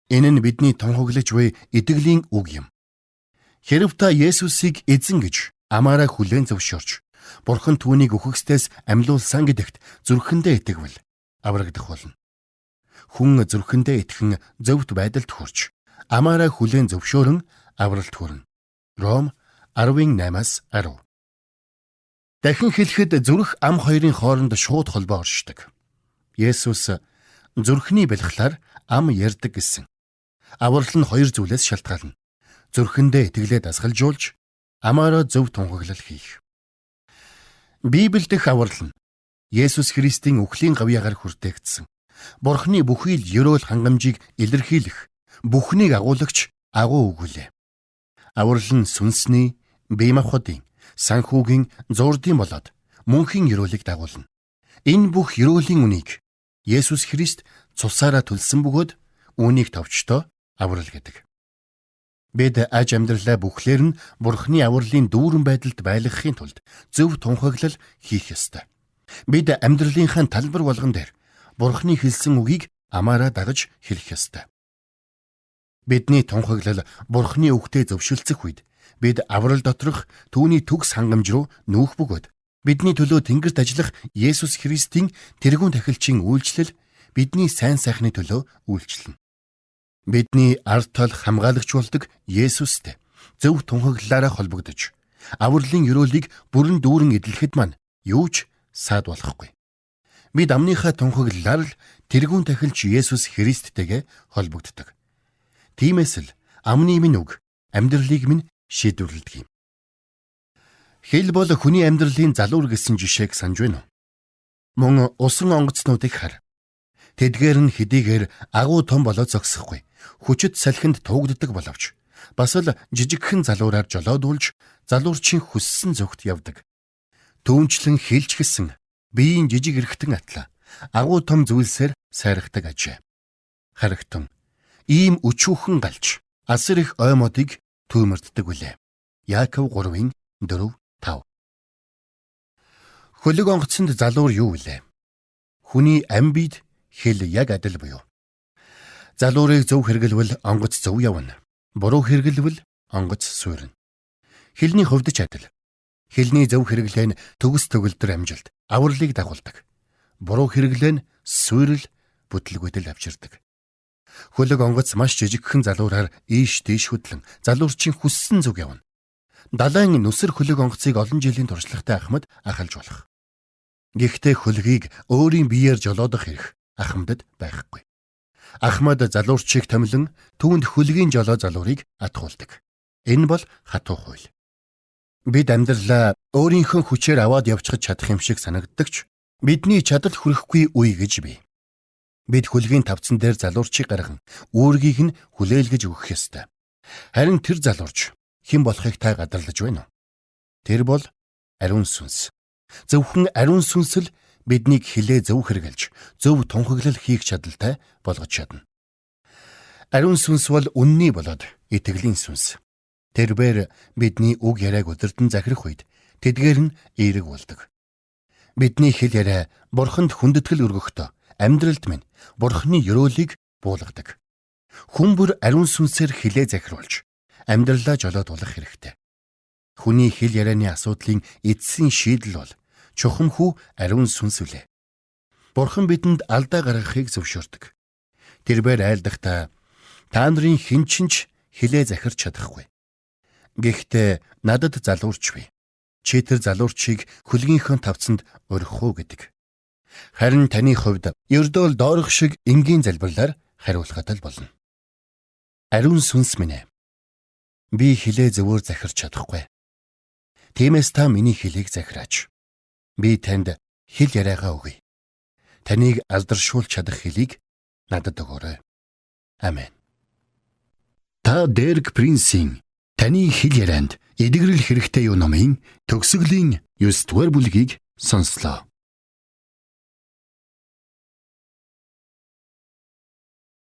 Энэ нь бидний тунхаглаж буй итгэлийн үг юм. Хэрэв та Есүсийг эзэн гэж амаараа хүлээн зөвшөөрч, Бурхан түүнийг үхэгсдээс амьлуулсан гэдэгт зүрхэндээ итгэвэл аврагдах болно. Хүн зүрхэндээ итгэн зөвхт байдалд хүрч, амаараа хүлээн зөвшөөрөн авралт хүрнэ. Ром 10:8-10. Дахин хэлэхэд зүрх ам хоёрын хооронд шууд холбоо оршдог. Есүс зүрхний бэлхлаар ам ярьдаг гэсэн. Аврал нь 2 зүйлээс шалтгаална. Зүрхэндээ итгэлээ дасгалжуулж, амаараа зөв тунхаглал хийх. Библиэд дэх аврал нь Есүс Христийн үхлийн гавьяагаар хүртээгдсэн. Бурхны бүхий л ёроол хангамжийг илэрхийлэх, бүхнийг агуулагч агуу өгүүлээ. Аврал нь сүнсний, бие махбодын, санхүүгийн, зурдын болоод мөнхийн ёроолыг дагуулна. Энэ бүх ёроолийн үнийг Есүс Христ цусаараа төлсөн бөгөөд үүнийг товчдоо аврал гэдэг. Бид аж амьдралаа бүхлээр нь Бурхны авралын дүүрэн байдалд байлгахын тулд зөв тунхаглал хийх ёстой. Бид амьдралынхаа талбар болгон дээр Бурхны хэлсэн үгийг амаараа дагаж хэлэх ёстой. Бидний тунхаглал Бурхны үгтэй зөвшөлдсөх үед бид аврал доторх түүний төгс хангамж руу нүүх бөгөөд бидний төлөө Тэнгэрт ажиллах Есүс Христийн тэргүүн тахилчийн үйлчлэл бидний сайн сайхны төлөө үйлчлэнэ. Бидний ард талх хамгаалагч болдог Есүстэй зөв тунхаглалаараа холбогдож, авралын ёроолыг бүрэн дүүрэн эдлэхэд маань юу ч саад болохгүй. Бид амныхаа тунхаглалаар л тэргүүн тахилч Есүс Христтэйгээ холбогддог. Тиймээс л амны минь үг амьдралыг минь шийдвэрлэдэг юм. Хэл бол хүний амьдралын залуур гэсэн жишээг санаж байна уу? Мөн усан онгоцнуудыг хар. Тэдгээр нь хэдийгээр агуу том болоод зогсохгүй, хүчит салхинд туугддаг боловч бас л жижигхэн залуураар жолоодуулж залуурчийн хүссэн зүгт явдаг. Түүнчлэн хэлж гисэн биеийн жижиг эрхтэн атла агуу том зүйлсээр сайрахдаг ажээ. Харагтун ийм өчүүхэн галж асар их оймодыг түүмэрддэг үлээ. Яаков 3:4-5. Хөлөг онгоцонд залуур юу вэ? Хүний амбид хэл яг адил буюу. Залуурыг зөв хэрэглэвэл онгоц зөв явна. Буруу хэрэглэвэл онгоц суурна. Хэлний хувьд ч адил. Хэлний зөв хэрэглээ нь төгс төгөлдөр амжилт, авралыг дагуулдаг. Буруу хэрэглээ нь суурил, бүтлгүйтэл авчирдаг. Хөлөг онгоц маш жижигхэн залуураар ийш тийш хөдлөн залуурчийн хүссэн зүг явна. Далайн нүсэр хөлөг онгоцыг олон жилийн туршлагатай ахмад ахалж болох. Гэхдээ хөлгийг өөрийн биеэр жолоодох эрх ахмадд байхгүй. Ахмад залуурчийг томилон түүнд хөлгийн жолоо залуурыг атгуулдаг. Энэ бол хатуу хууль. Бид амьдралаа өөрийнхөө хүчээр аваад явчихж чадах юм шиг санагддаг ч бидний чадал хүрэхгүй үе гэж бий. Бид хөлгийн тавцан дээр залуурчийг гарган үүргийг нь хүлээлгэж өгөх ёстой. Харин тэр залуурч хэн болохыг та гадарлаж байна уу? Тэр бол ариун сүнс. Зөвхөн ариун сүнс л биднийг хилээ зөв хэрглэж, зөв тунхаглал хийх чадaltaй болгож чадна. Ариун сүнс бол үнний болоод итгэлийн сүнс. Тэрээр бидний үг яриаг удирдан захирах үед тэдгээр нь эерэг болдог. Бидний хэл яриа бурханд хүндэтгэл өргөхдөө амьдралд минь бурханы ёроолыг буулгадаг. Хүн бүр ариун сүнсээр хилээ захируулж амьдралаа жолоодуулах хэрэгтэй. Хүний хэл ярианы асуудлын эцсийн шийдэл бол чухамхүү ариун сүнс үлээ. Бурхан бидэнд алдаа гаргахыг зөвшөөрдөг. Тэрээр айлдахдаа та нарын хинчинч хилээ захирч чадахгүй. Гэхдээ надад залуурч бий. Чи тэр залуурчийг хөлгийнхөө тавцанд өргөх үү гэдэг. Харин таны хувьд ердөөл доорох шиг энгийн залбирлаар хариулахад л болно. Ариун сүнс минь ээ. Би хилээ зөвөр захирч чадахгүй. Тиймээс та миний хилийг захираач. Би танд хил яриагаа өгье. Таныг алдаршуулж чадах хилийг надад өгөөрэй. Амен. Та Дерек Принсийн Таны хил ярианд эдгэрэл хэрэгтэй юу номын төгсгөлийн 9 дугаар бүлгийг сонслоо.